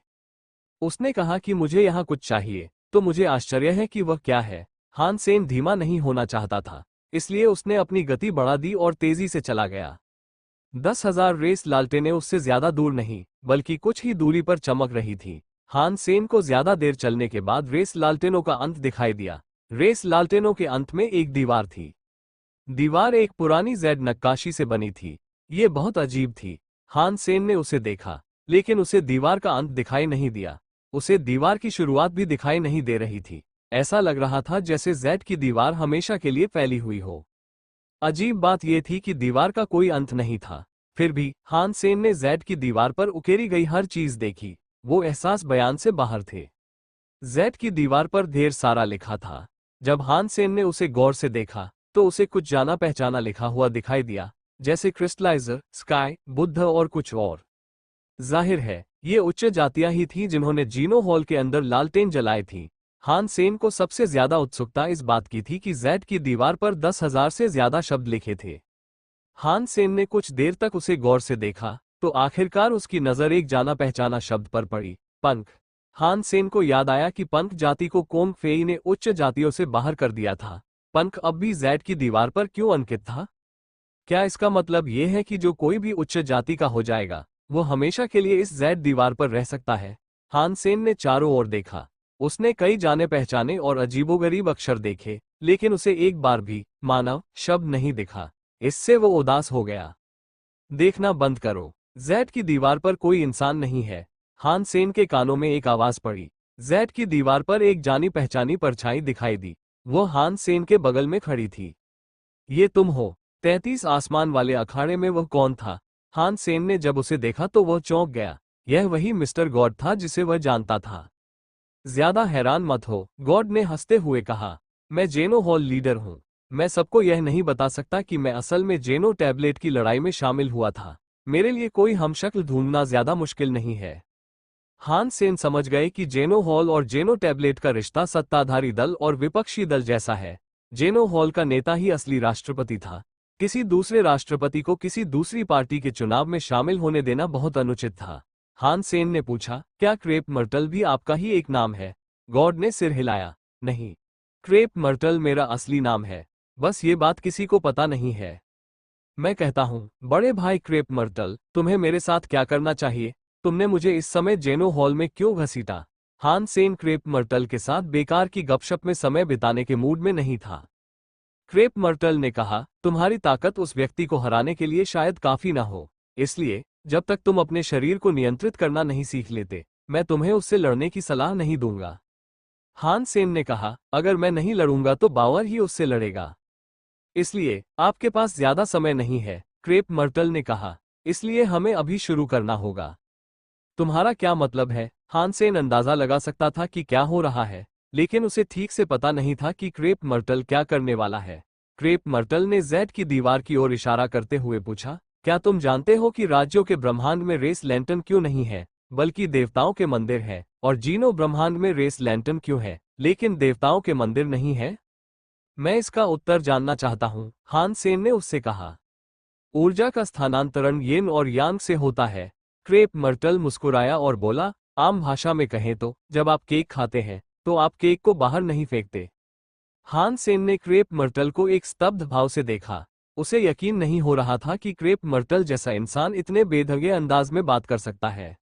उसने कहा कि मुझे यहाँ कुछ चाहिए, तो मुझे आश्चर्य है कि वह क्या है। हान सेन धीमा नहीं होना चाहता था, इसलिए उसने अपनी गति बढ़ा दी और तेजी से चला गया। 10,000 रेस लालटेनें उससे ज्यादा दूर नहीं, बल्कि कुछ ही दूरी पर चमक रही थी। हान सेन को ज्यादा देर चलने के बाद रेस लालटेनों का अंत दिखाई दिया। रेस लालटेनों के अंत में एक दीवार थी। दीवार एक पुरानी जेड नक्काशी से बनी थी। ये बहुत अजीब थी। हान सेन ने उसे देखा, लेकिन उसे दीवार का अंत दिखाई नहीं दिया। उसे दीवार की शुरुआत भी दिखाई नहीं दे रही थी। ऐसा लग रहा था जैसे जेड की दीवार हमेशा के लिए फैली हुई हो। अजीब बात यह थी कि दीवार का कोई अंत नहीं था। फिर भी हान सेन ने जेड की दीवार पर उकेरी गई हर चीज देखी। वो एहसास बयान से बाहर थे। जेड की दीवार पर ढेर सारा लिखा था। जब हान सेन ने उसे गौर से देखा तो उसे कुछ जाना पहचाना लिखा हुआ दिखाई दिया, जैसे क्रिस्टलाइजर, स्काई, बुद्ध और कुछ और। जाहिर है ये उच्च जातियां ही थीं जिन्होंने जीनो हॉल के अंदर लालटेन जलाई थी। हान सेन को सबसे ज्यादा उत्सुकता इस बात की थी कि जेड की दीवार पर 10,000 से ज्यादा शब्द लिखे थे। हान सेन ने कुछ देर तक उसे गौर से देखा तो आखिरकार उसकी नजर एक जाना पहचाना शब्द पर पड़ी, पंख। हान सेन को याद आया कि पंख जाति को कोंग फेई ने उच्च जातियों से बाहर कर दिया था। पंख अब भी जेड की दीवार पर क्यों अंकित था? क्या इसका मतलब यह है कि जो कोई भी उच्च जाति का हो जाएगा वो हमेशा के लिए इस जेड दीवार पर रह सकता है? हान सेन ने चारों ओर देखा। उसने कई जाने पहचाने और अजीबोगरीब अक्षर देखे, लेकिन उसे एक बार भी मानव शब्द नहीं दिखा। इससे वो उदास हो गया। देखना बंद करो। जेड की दीवार पर कोई इंसान नहीं है। हान सेन के कानों में एक आवाज पड़ी। जेड की दीवार पर एक जानी पहचानी परछाई दिखाई दी। वो हान सेन के बगल में खड़ी थी। ये तुम हो? 33 आसमान वाले अखाड़े में वह कौन था? हान सेन ने जब उसे देखा तो वह चौंक गया। यह वही मिस्टर गॉड था जिसे वह जानता था। ज्यादा हैरान मत हो, गॉड ने हंसते हुए कहा। मैं जेनो हॉल लीडर हूं। मैं सबको यह नहीं बता सकता कि मैं असल में जेनो टैबलेट की लड़ाई में शामिल हुआ था। मेरे लिए कोई हमशक्ल ढूंढना ज्यादा मुश्किल नहीं है। हान सेन समझ गए कि जेनो हॉल और जेनो टैबलेट का रिश्ता सत्ताधारी दल और विपक्षी दल जैसा है। जेनो हॉल का नेता ही असली राष्ट्रपति था। किसी दूसरे राष्ट्रपति को किसी दूसरी पार्टी के चुनाव में शामिल होने देना बहुत अनुचित था। हान सेन ने पूछा, क्या क्रेप मर्टल भी आपका ही एक नाम है? गॉड ने सिर हिलाया। नहीं, क्रेप मर्टल मेरा असली नाम है। बस ये बात किसी को पता नहीं है। मैं कहता हूँ, बड़े भाई क्रेप मर्टल, तुम्हें मेरे साथ क्या करना चाहिए? तुमने मुझे इस समय जेनो हॉल में क्यों घसीटा? हान सेन क्रेप मर्टल के साथ बेकार की गपशप में समय बिताने के मूड में नहीं था। क्रेप मर्टल ने कहा, तुम्हारी ताकत उस व्यक्ति को हराने के लिए शायद काफी ना हो। इसलिए जब तक तुम अपने शरीर को नियंत्रित करना नहीं सीख लेते, मैं तुम्हें उससे लड़ने की सलाह नहीं दूंगा। हान सेन ने कहा, अगर मैं नहीं लड़ूंगा तो बावर ही उससे लड़ेगा। इसलिए आपके पास ज्यादा समय नहीं है, क्रेप मर्टल ने कहा। इसलिए हमें अभी शुरू करना होगा। तुम्हारा क्या मतलब है? हान सेन अंदाजा लगा सकता था कि क्या हो रहा है, लेकिन उसे ठीक से पता नहीं था कि क्रेप मर्टल क्या करने वाला है। क्रेप मर्टल ने जेड की दीवार की ओर इशारा करते हुए पूछा, क्या तुम जानते हो कि राज्यों के ब्रह्मांड में रेस लैंटर्न क्यों नहीं है, बल्कि देवताओं के मंदिर है? और जीनो ब्रह्मांड में रेस लैंटर्न क्यों है, लेकिन देवताओं के मंदिर नहीं है? मैं इसका उत्तर जानना चाहता हूँ, हान सेन ने उससे कहा। ऊर्जा का स्थानांतरण येन और यांग से होता है। क्रेप मर्टल मुस्कुराया और बोला, आम भाषा में कहें तो जब आप केक खाते हैं तो आप केक को बाहर नहीं फेंकते। हान सेन ने क्रेप मर्टल को एक स्तब्ध भाव से देखा। उसे यकीन नहीं हो रहा था कि क्रेप मर्टल जैसा इंसान इतने बेढंगे अंदाज में बात कर सकता है।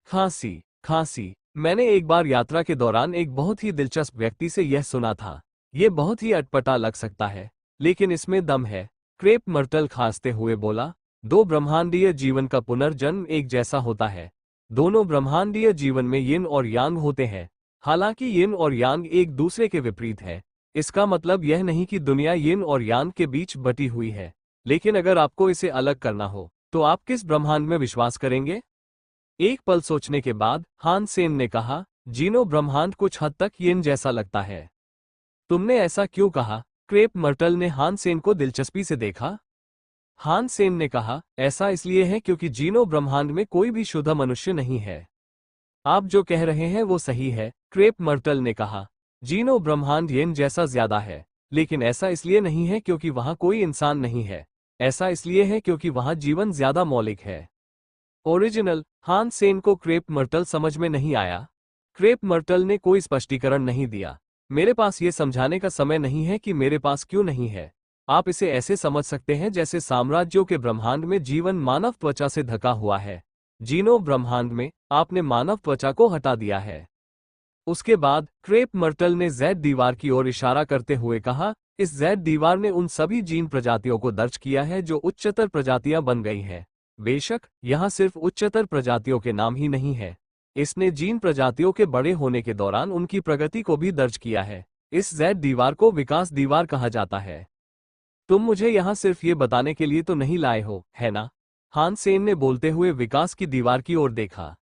खांसी खांसी। मैंने एक बार यात्रा के दौरान एक बहुत ही दिलचस्प व्यक्ति से यह सुना था। यह बहुत ही अटपटा लग सकता है, लेकिन इसमें दम है। क्रेप मर्टल खांसते हुए बोला, दो ब्रह्मांडीय जीवन का पुनर्जन्म एक जैसा होता है। दोनों ब्रह्मांडीय जीवन में यिन और यांग होते हैं। हालांकि यिन और यांग एक दूसरे के विपरीत है। इसका मतलब यह नहीं कि दुनिया यिन और यांग के बीच बटी हुई है, लेकिन अगर आपको इसे अलग करना हो तो आप किस ब्रह्मांड में विश्वास करेंगे? एक पल सोचने के बाद हान सेन ने कहा, जीनो ब्रह्मांड कुछ हद तक यिन जैसा लगता है। तुमने ऐसा क्यों कहा? क्रेप मर्टल ने हान सेन को दिलचस्पी से देखा। हान सेन ने कहा, ऐसा इसलिए है क्योंकि जीनो ब्रह्मांड में कोई भी शुद्ध मनुष्य नहीं है। आप जो कह रहे हैं वो सही है, क्रेप मर्टल ने कहा। जीनो ब्रह्मांड येन जैसा ज्यादा है, लेकिन ऐसा इसलिए नहीं है क्योंकि वहां कोई इंसान नहीं है। ऐसा इसलिए है क्योंकि वहां जीवन ज्यादा मौलिक है। ओरिजिनल। हान सेन को क्रेप मर्टल समझ में नहीं आया। क्रेप मर्टल ने कोई स्पष्टीकरण नहीं दिया। मेरे पास ये समझाने का समय नहीं है कि मेरे पास क्यों नहीं है। आप इसे ऐसे समझ सकते हैं जैसे साम्राज्यों के ब्रह्मांड में जीवन मानव त्वचा से ढका हुआ है। जीनो ब्रह्मांड में आपने मानव त्वचा को हटा दिया है। उसके बाद क्रेप मर्टल ने जेड दीवार की ओर इशारा करते हुए कहा, इस जेड दीवार ने उन सभी जीन प्रजातियों को दर्ज किया है जो उच्चतर प्रजातियां बन गई हैं। बेशक यहाँ सिर्फ उच्चतर प्रजातियों के नाम ही नहीं है, इसने जीन प्रजातियों के बड़े होने के दौरान उनकी प्रगति को भी दर्ज किया है। इस जेड दीवार को विकास दीवार कहा जाता है। तुम मुझे यहाँ सिर्फ ये बताने के लिए तो नहीं लाए हो, है ना? हान सेन ने बोलते हुए विकास की दीवार की ओर देखा।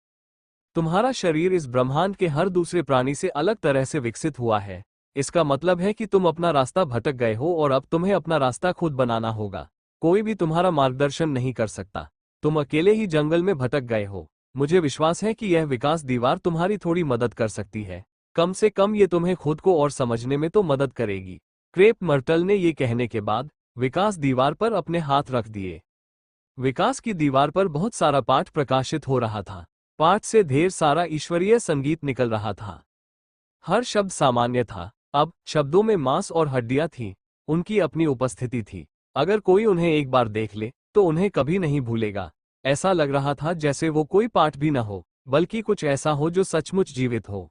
तुम्हारा शरीर इस ब्रह्मांड के हर दूसरे प्राणी से अलग तरह से विकसित हुआ है। इसका मतलब है कि तुम अपना रास्ता भटक गए हो और अब तुम्हें अपना रास्ता खुद बनाना होगा। कोई भी तुम्हारा मार्गदर्शन नहीं कर सकता। तुम अकेले ही जंगल में भटक गए हो। मुझे विश्वास है कि यह विकास दीवार तुम्हारी थोड़ी मदद कर सकती है। कम से कम ये तुम्हें खुद को और समझने में तो मदद करेगी। क्रेप मर्टल ने ये कहने के बाद विकास दीवार पर अपने हाथ रख दिए। विकास की दीवार पर बहुत सारा पाठ प्रकाशित हो रहा था। पाठ से ढेर सारा ईश्वरीय संगीत निकल रहा था। हर शब्द सामान्य था। अब शब्दों में मांस और हड्डियां थीं। उनकी अपनी उपस्थिति थी। अगर कोई उन्हें एक बार देख ले तो उन्हें कभी नहीं भूलेगा। ऐसा लग रहा था जैसे वो कोई पाठ भी न हो, बल्कि कुछ ऐसा हो जो सचमुच जीवित हो।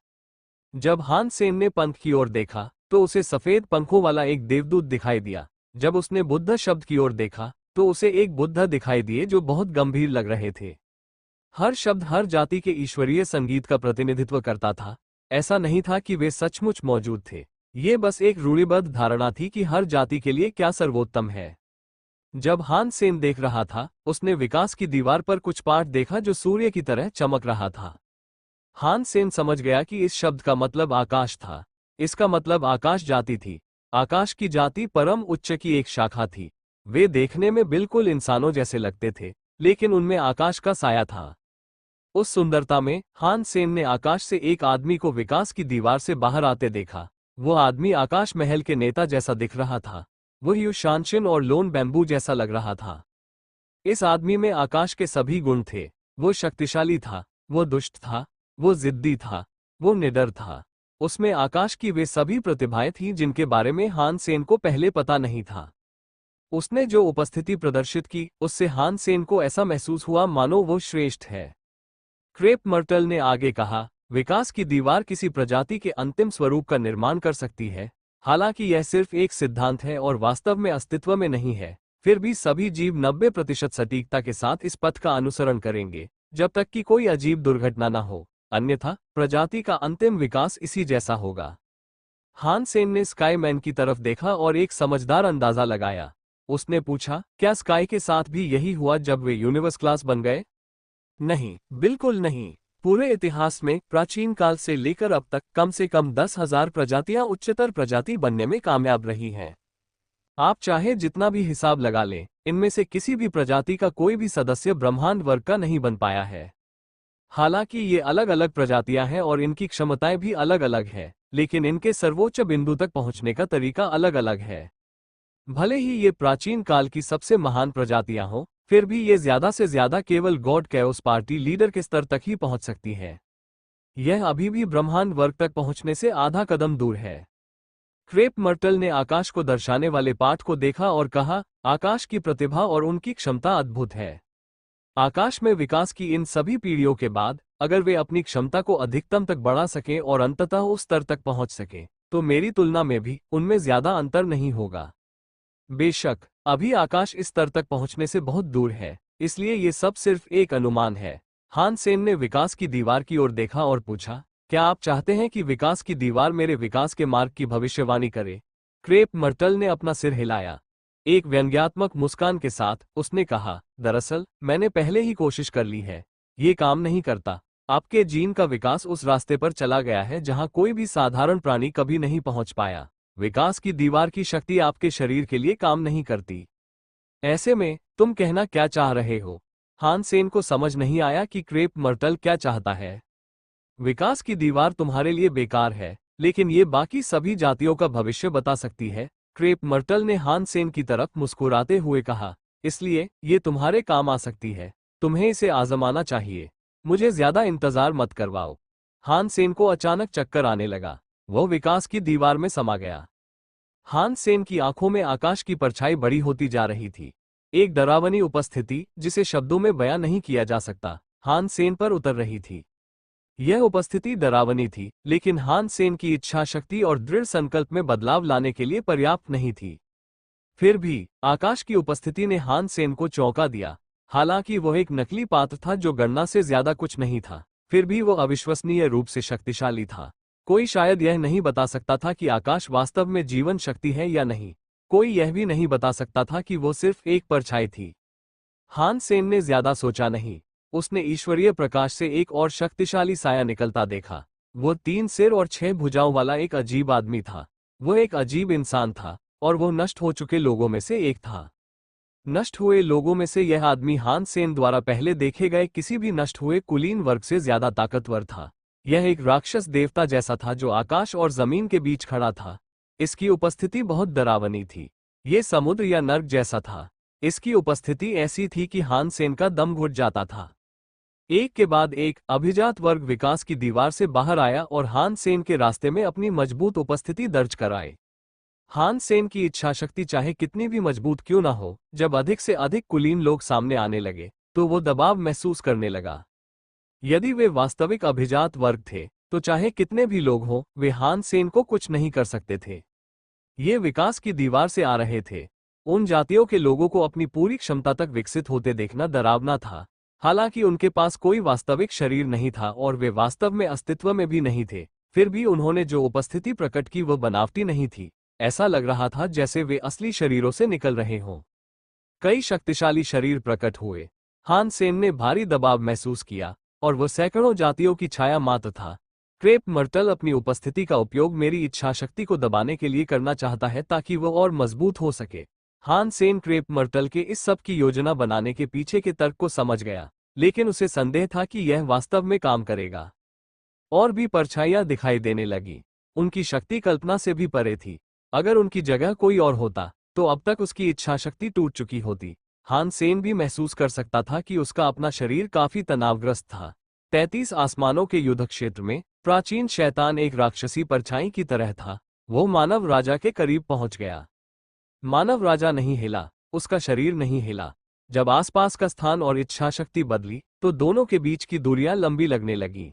जब हान सेन ने पंख की ओर देखा तो उसे सफेद पंखों वाला एक देवदूत दिखाई दिया। जब उसने बुद्ध शब्द की ओर देखा तो उसे एक बुद्ध दिखाई दिए जो बहुत गंभीर लग रहे थे। हर शब्द हर जाति के ईश्वरीय संगीत का प्रतिनिधित्व करता था। ऐसा नहीं था कि वे सचमुच मौजूद थे। ये बस एक रूढ़िबद्ध धारणा थी कि हर जाति के लिए क्या सर्वोत्तम है। जब हान सेन देख रहा था, उसने विकास की दीवार पर कुछ पाठ देखा जो सूर्य की तरह चमक रहा था। हान सेन समझ गया कि इस शब्द का मतलब आकाश था। इसका मतलब आकाश जाति थी। आकाश की जाति परम उच्च की एक शाखा थी। वे देखने में बिल्कुल इंसानों जैसे लगते थे, लेकिन उनमें आकाश का साया था। उस सुंदरता में हान सेन ने आकाश से एक आदमी को विकास की दीवार से बाहर आते देखा। वो आदमी आकाश महल के नेता जैसा दिख रहा था। वो ह्यू शानशिन और लोन बैम्बू जैसा लग रहा था। इस आदमी में आकाश के सभी गुण थे। वो शक्तिशाली था, वो दुष्ट था, वो जिद्दी था, वो निडर था। उसमें आकाश की वे सभी प्रतिभाएं थीं जिनके बारे में हान सेन को पहले पता नहीं था। उसने जो उपस्थिति प्रदर्शित की, उससे हान सेन को ऐसा महसूस हुआ मानो वो श्रेष्ठ है। क्रेप मर्टल ने आगे कहा, विकास की दीवार किसी प्रजाति के अंतिम स्वरूप का निर्माण कर सकती है। हालांकि यह सिर्फ एक सिद्धांत है और वास्तव में अस्तित्व में नहीं है, फिर भी सभी जीव 90% सटीकता के साथ इस पथ का अनुसरण करेंगे, जब तक कि कोई अजीब दुर्घटना न हो। अन्यथा प्रजाति का अंतिम विकास इसी जैसा होगा। हान सेन ने स्काईमैन की तरफ देखा और एक समझदार अंदाजा लगाया। उसने पूछा, क्या स्काई के साथ भी यही हुआ जब वे यूनिवर्स क्लास बन गए? नहीं, बिल्कुल नहीं। पूरे इतिहास में प्राचीन काल से लेकर अब तक कम से कम 10,000 प्रजातियां उच्चतर प्रजाति बनने में कामयाब रही हैं। आप चाहे जितना भी हिसाब लगा लें, इनमें से किसी भी प्रजाति का कोई भी सदस्य ब्रह्मांड वर्ग का नहीं बन पाया है। हालांकि ये अलग अलग प्रजातियां हैं और इनकी क्षमताएं भी अलग अलग है, लेकिन इनके सर्वोच्च बिंदु तक पहुंचने का तरीका अलग अलग है। भले ही ये प्राचीन काल की सबसे महान प्रजातियां हों, फिर भी ये ज्यादा से ज्यादा केवल गॉड कैओस पार्टी लीडर के स्तर तक ही पहुंच सकती है। यह अभी भी ब्रह्मांड वर्ग तक पहुंचने से आधा कदम दूर है। क्रेप मर्टल ने आकाश को दर्शाने वाले पाठ को देखा और कहा, आकाश की प्रतिभा और उनकी क्षमता अद्भुत है। आकाश में विकास की इन सभी पीढ़ियों के बाद अगर वे अपनी क्षमता को अधिकतम तक बढ़ा सकें और अंततः उस स्तर तक पहुंच सकें, तो मेरी तुलना में भी उनमें ज्यादा अंतर नहीं होगा। बेशक अभी आकाश इस स्तर तक पहुंचने से बहुत दूर है, इसलिए ये सब सिर्फ एक अनुमान है। हान सेन ने विकास की दीवार की ओर देखा और पूछा, क्या आप चाहते हैं कि विकास की दीवार मेरे विकास के मार्ग की भविष्यवाणी करे? क्रेप मर्टल ने अपना सिर हिलाया। एक व्यंग्यात्मक मुस्कान के साथ उसने कहा, दरअसल मैंने पहले ही कोशिश कर ली है। ये काम नहीं करता। आपके जीन का विकास उस रास्ते पर चला गया है जहां कोई भी साधारण प्राणी कभी नहीं पहुंच पाया। विकास की दीवार की शक्ति आपके शरीर के लिए काम नहीं करती। ऐसे में तुम कहना क्या चाह रहे हो? हान सेन को समझ नहीं आया कि क्रेप मर्टल क्या चाहता है। विकास की दीवार तुम्हारे लिए बेकार है, लेकिन ये बाकी सभी जातियों का भविष्य बता सकती है। क्रेप मर्टल ने हान सेन की तरफ मुस्कुराते हुए कहा, इसलिए ये तुम्हारे काम आ सकती है। तुम्हें इसे आजमाना चाहिए। मुझे ज्यादा इंतजार मत करवाओ। हान सेन को अचानक चक्कर आने लगा। वह विकास की दीवार में समा गया। हान सेन की आंखों में आकाश की परछाई बड़ी होती जा रही थी। एक डरावनी उपस्थिति जिसे शब्दों में बयां नहीं किया जा सकता, हान सेन पर उतर रही थी। यह उपस्थिति डरावनी थी, लेकिन हान सेन की इच्छा शक्ति और दृढ़ संकल्प में बदलाव लाने के लिए पर्याप्त नहीं थी। फिर भी आकाश की उपस्थिति ने हान सेन को चौंका दिया। हालांकि वह एक नकली पात्र था जो गणना से ज्यादा कुछ नहीं था, फिर भी वो अविश्वसनीय रूप से शक्तिशाली था। कोई शायद यह नहीं बता सकता था कि आकाश वास्तव में जीवन शक्ति है या नहीं। कोई यह भी नहीं बता सकता था कि वो सिर्फ एक परछाई थी। हान सेन ने ज्यादा सोचा नहीं। उसने ईश्वरीय प्रकाश से एक और शक्तिशाली साया निकलता देखा। वो 3 सिर और 6 भुजाओं वाला एक अजीब आदमी था। वो एक अजीब इंसान था और वो नष्ट हो चुके लोगों में से एक था। नष्ट हुए लोगों में से यह आदमी हान सेन द्वारा पहले देखे गए किसी भी नष्ट हुए कुलीन वर्ग से ज्यादा ताकतवर था। यह एक राक्षस देवता जैसा था जो आकाश और जमीन के बीच खड़ा था। इसकी उपस्थिति बहुत डरावनी थी। ये समुद्र या नर्क जैसा था। इसकी उपस्थिति ऐसी थी कि हान सेन का दम घुट जाता था। एक के बाद एक अभिजात वर्ग विकास की दीवार से बाहर आया और हान सेन के रास्ते में अपनी मजबूत उपस्थिति दर्ज कराए। हान सेन की इच्छा शक्ति चाहे कितनी भी मजबूत क्यों ना हो, जब अधिक से अधिक कुलीन लोग सामने आने लगे तो वो दबाव महसूस करने लगा। यदि वे वास्तविक अभिजात वर्ग थे, तो चाहे कितने भी लोग हों, वे हान सेन को कुछ नहीं कर सकते थे। ये विकास की दीवार से आ रहे थे। उन जातियों के लोगों को अपनी पूरी क्षमता तक विकसित होते देखना डरावना था। हालांकि उनके पास कोई वास्तविक शरीर नहीं था और वे वास्तव में अस्तित्व में भी नहीं थे, फिर भी उन्होंने जो उपस्थिति प्रकट की वह बनावटी नहीं थी। ऐसा लग रहा था जैसे वे असली शरीरों से निकल रहे हों। कई शक्तिशाली शरीर प्रकट हुए। हान सेन ने भारी दबाव महसूस किया और वह सैकड़ों जातियों की छाया मात्र था। क्रेप मर्टल अपनी उपस्थिति का उपयोग मेरी इच्छा शक्ति को दबाने के लिए करना चाहता है ताकि वह और मजबूत हो सके। हान सेन क्रेप मर्टल के इस सब की योजना बनाने के पीछे के तर्क को समझ गया, लेकिन उसे संदेह था कि यह वास्तव में काम करेगा। और भी परछाइयां दिखाई देने लगी। उनकी शक्ति कल्पना से भी परे थी। अगर उनकी जगह कोई और होता तो अब तक उसकी इच्छा शक्ति टूट चुकी होती। हान सेन भी महसूस कर सकता था कि उसका अपना शरीर काफी तनावग्रस्त था। 33 आसमानों के युद्ध क्षेत्र में प्राचीन शैतान एक राक्षसी परछाई की तरह था। वो मानव राजा के करीब पहुंच गया। मानव राजा नहीं हिला, उसका शरीर नहीं हिला। जब आसपास का स्थान और इच्छा शक्ति बदली तो दोनों के बीच की दूरियां लंबी लगने लगी।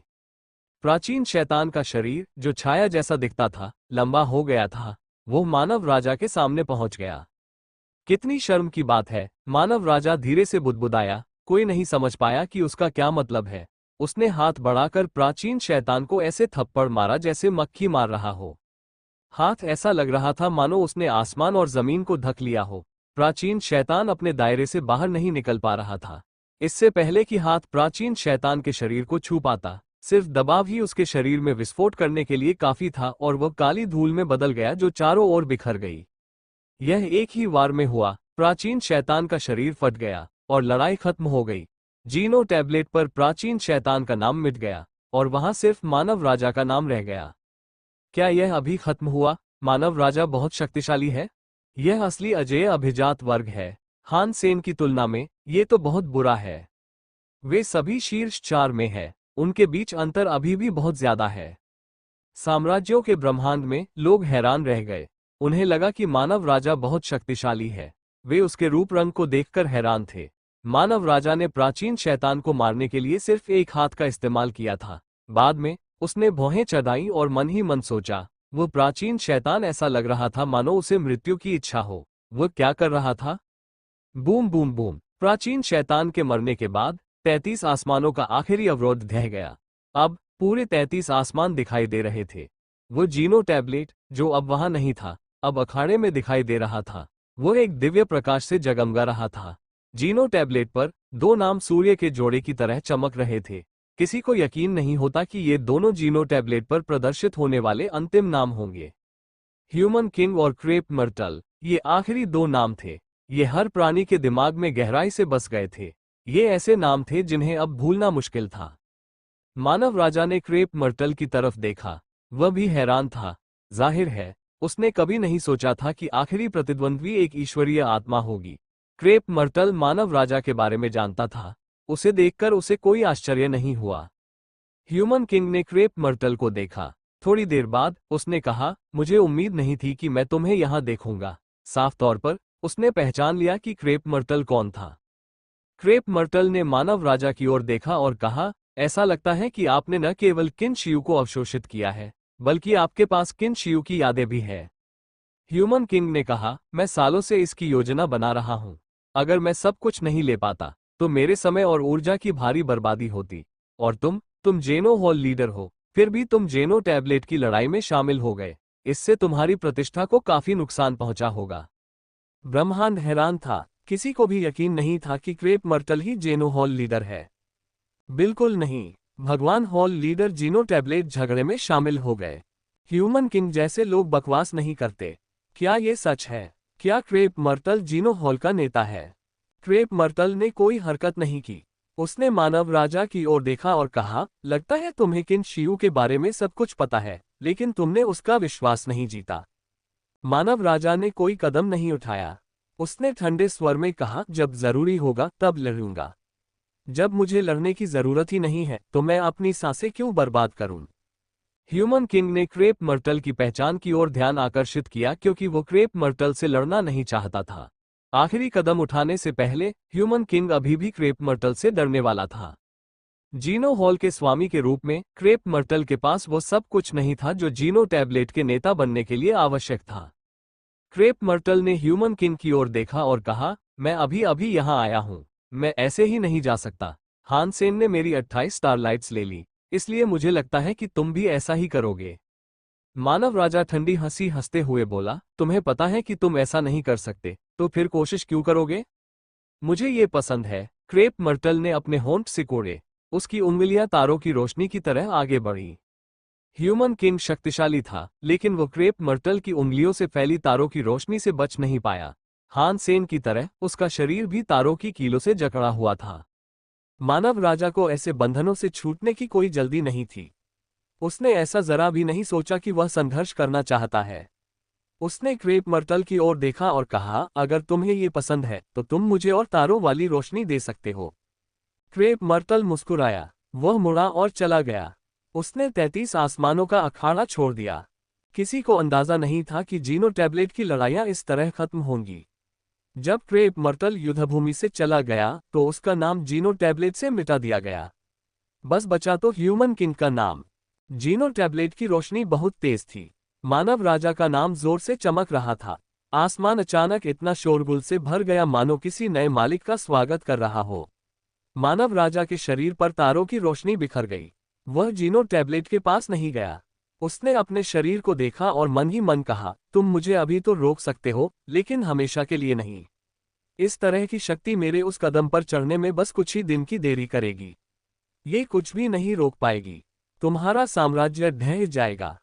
प्राचीन शैतान का शरीर, जो छाया जैसा दिखता था, लंबा हो गया था। वो मानव राजा के सामने पहुंच गया। कितनी शर्म की बात है, मानव राजा धीरे से बुदबुदाया। कोई नहीं समझ पाया कि उसका क्या मतलब है। उसने हाथ बढ़ाकर प्राचीन शैतान को ऐसे थप्पड़ मारा जैसे मक्खी मार रहा हो। हाथ ऐसा लग रहा था मानो उसने आसमान और जमीन को ढक लिया हो। प्राचीन शैतान अपने दायरे से बाहर नहीं निकल पा रहा था। इससे पहले कि हाथ प्राचीन शैतान के शरीर को छू पाता, सिर्फ दबाव ही उसके शरीर में विस्फोट करने के लिए काफी था और वह काली धूल में बदल गया जो चारों ओर बिखर गई। यह एक ही वार में हुआ। प्राचीन शैतान का शरीर फट गया और लड़ाई खत्म हो गई। जीनो टैबलेट पर प्राचीन शैतान का नाम मिट गया और वहां सिर्फ मानव राजा का नाम रह गया। क्या यह अभी खत्म हुआ? मानव राजा बहुत शक्तिशाली है। यह असली अजेय अभिजात वर्ग है। हान सेन की तुलना में ये तो बहुत बुरा है। वे सभी शीर्ष 4 में है, उनके बीच अंतर अभी भी बहुत ज्यादा है। साम्राज्यों के ब्रह्मांड में लोग हैरान रह गए। उन्हें लगा कि मानव राजा बहुत शक्तिशाली है। वे उसके रूप रंग को देखकर हैरान थे। मानव राजा ने प्राचीन शैतान को मारने के लिए सिर्फ एक हाथ का इस्तेमाल किया था। बाद में उसने भौहें चढ़ाई और मन ही मन सोचा, वो प्राचीन शैतान ऐसा लग रहा था मानो उसे मृत्यु की इच्छा हो। वो क्या कर रहा था? Boom boom boom. प्राचीन शैतान के मरने के बाद 33 आसमानों का आखिरी अवरोध ढह गया। अब पूरे 33 आसमान दिखाई दे रहे थे। वो जीनो टैबलेट, जो अब वहां नहीं था, अब अखाड़े में दिखाई दे रहा था। वो एक दिव्य प्रकाश से जगमगा रहा था। जीनो टैबलेट पर 2 नाम सूर्य के जोड़े की तरह चमक रहे थे। किसी को यकीन नहीं होता कि ये दोनों जीनो टैबलेट पर प्रदर्शित होने वाले अंतिम नाम होंगे। ह्यूमन किंग और क्रेप मर्टल, ये आखिरी 2 नाम थे। ये हर प्राणी के दिमाग में गहराई से बस गए थे। ये ऐसे नाम थे जिन्हें अब भूलना मुश्किल था। मानव राजा ने क्रेप मर्टल की तरफ देखा। वह भी हैरान था। जाहिर है, उसने कभी नहीं सोचा था कि आखिरी प्रतिद्वंद्वी एक ईश्वरीय आत्मा होगी। क्रेप मर्टल मानव राजा के बारे में जानता था। उसे देखकर उसे कोई आश्चर्य नहीं हुआ। ह्यूमन किंग ने क्रेप मर्टल को देखा। थोड़ी देर बाद उसने कहा, मुझे उम्मीद नहीं थी कि मैं तुम्हें यहां देखूंगा। साफ तौर पर उसने पहचान लिया कि क्रेप मर्टल कौन था। क्रेप मर्टल ने मानव राजा की ओर देखा और कहा, ऐसा लगता है कि आपने न केवल किन शियू को अवशोषित किया है, बल्कि आपके पास किन शियू की यादें भी है। ह्यूमन किंग ने कहा, मैं सालों से इसकी योजना बना रहा हूं। अगर मैं सब कुछ नहीं ले पाता तो मेरे समय और ऊर्जा की भारी बर्बादी होती। और तुम जेनो हॉल लीडर हो, फिर भी तुम जेनो टैबलेट की लड़ाई में शामिल हो गए। इससे तुम्हारी प्रतिष्ठा को काफी नुकसान पहुंचा होगा। ब्रह्मांड हैरान था। किसी को भी यकीन नहीं था कि क्रेप मर्टल ही जेनो हॉल लीडर है। बिल्कुल नहीं। भगवान हॉल लीडर जीनो टैबलेट झगड़े में शामिल हो गए। ह्यूमन किंग जैसे लोग बकवास नहीं करते। क्या ये सच है? क्या क्रेप मर्टल जीनो हॉल का नेता है? क्रेप मर्टल ने कोई हरकत नहीं की। उसने मानव राजा की ओर देखा और कहा, लगता है तुम्हें किन शियू के बारे में सब कुछ पता है, लेकिन तुमने उसका विश्वास नहीं जीता। मानव राजा ने कोई कदम नहीं उठाया। उसने ठंडे स्वर में कहा, जब जरूरी होगा तब लड़ूंगा। जब मुझे लड़ने की जरूरत ही नहीं है तो मैं अपनी सांसें क्यों बर्बाद करूं? ह्यूमन किंग ने क्रेप मर्टल की पहचान की ओर ध्यान आकर्षित किया क्योंकि वो क्रेप मर्टल से लड़ना नहीं चाहता था। आखिरी कदम उठाने से पहले ह्यूमन किंग अभी भी क्रेप मर्टल से डरने वाला था। जीनो हॉल के स्वामी के रूप में क्रेप मर्टल के पास वो सब कुछ नहीं था जो जीनो टैबलेट के नेता बनने के लिए आवश्यक था। क्रेप मर्टल ने ह्यूमन किंग की ओर देखा और कहा, मैं अभी अभी यहाँ आया हूँ। मैं ऐसे ही नहीं जा सकता। हान सेन ने मेरी 28 स्टारलाइट्स ले ली, इसलिए मुझे लगता है कि तुम भी ऐसा ही करोगे। मानव राजा ठंडी हंसी हंसते हुए बोला, तुम्हें पता है कि तुम ऐसा नहीं कर सकते, तो फिर कोशिश क्यों करोगे? मुझे ये पसंद है। क्रेप मर्टल ने अपने होंठ सिकोड़े। उसकी उंगलियां तारों की रोशनी की तरह आगे बढ़ी। ह्यूमन किंग शक्तिशाली था, लेकिन वो क्रेप मर्टल की उंगलियों से फैली तारों की रोशनी से बच नहीं पाया। हान सेन की तरह उसका शरीर भी तारों की कीलों से जकड़ा हुआ था। मानव राजा को ऐसे बंधनों से छूटने की कोई जल्दी नहीं थी। उसने ऐसा जरा भी नहीं सोचा कि वह संघर्ष करना चाहता है। उसने क्रेप मर्टल की ओर देखा और कहा, अगर तुम्हें ये पसंद है तो तुम मुझे और तारों वाली रोशनी दे सकते हो। क्रेप मर्टल मुस्कुराया। वह मुड़ा और चला गया। उसने 33 आसमानों का अखाड़ा छोड़ दिया। किसी को अंदाजा नहीं था कि जीनो टैबलेट की लड़ाइयां इस तरह खत्म होंगी। जब क्रेप मर्टल युद्धभूमि से चला गया तो उसका नाम जीनो टैबलेट से मिटा दिया गया। बस बचा तो ह्यूमन किंग का नाम। जीनो टैबलेट की रोशनी बहुत तेज थी। मानव राजा का नाम जोर से चमक रहा था। आसमान अचानक इतना शोरगुल से भर गया मानो किसी नए मालिक का स्वागत कर रहा हो। मानव राजा के शरीर पर तारों की रोशनी बिखर गई। वह जीनो टैबलेट के पास नहीं गया। उसने अपने शरीर को देखा और मन ही मन कहा, तुम मुझे अभी तो रोक सकते हो, लेकिन हमेशा के लिए नहीं। इस तरह की शक्ति मेरे उस कदम पर चढ़ने में बस कुछ ही दिन की देरी करेगी। ये कुछ भी नहीं रोक पाएगी। तुम्हारा साम्राज्य ढह जाएगा।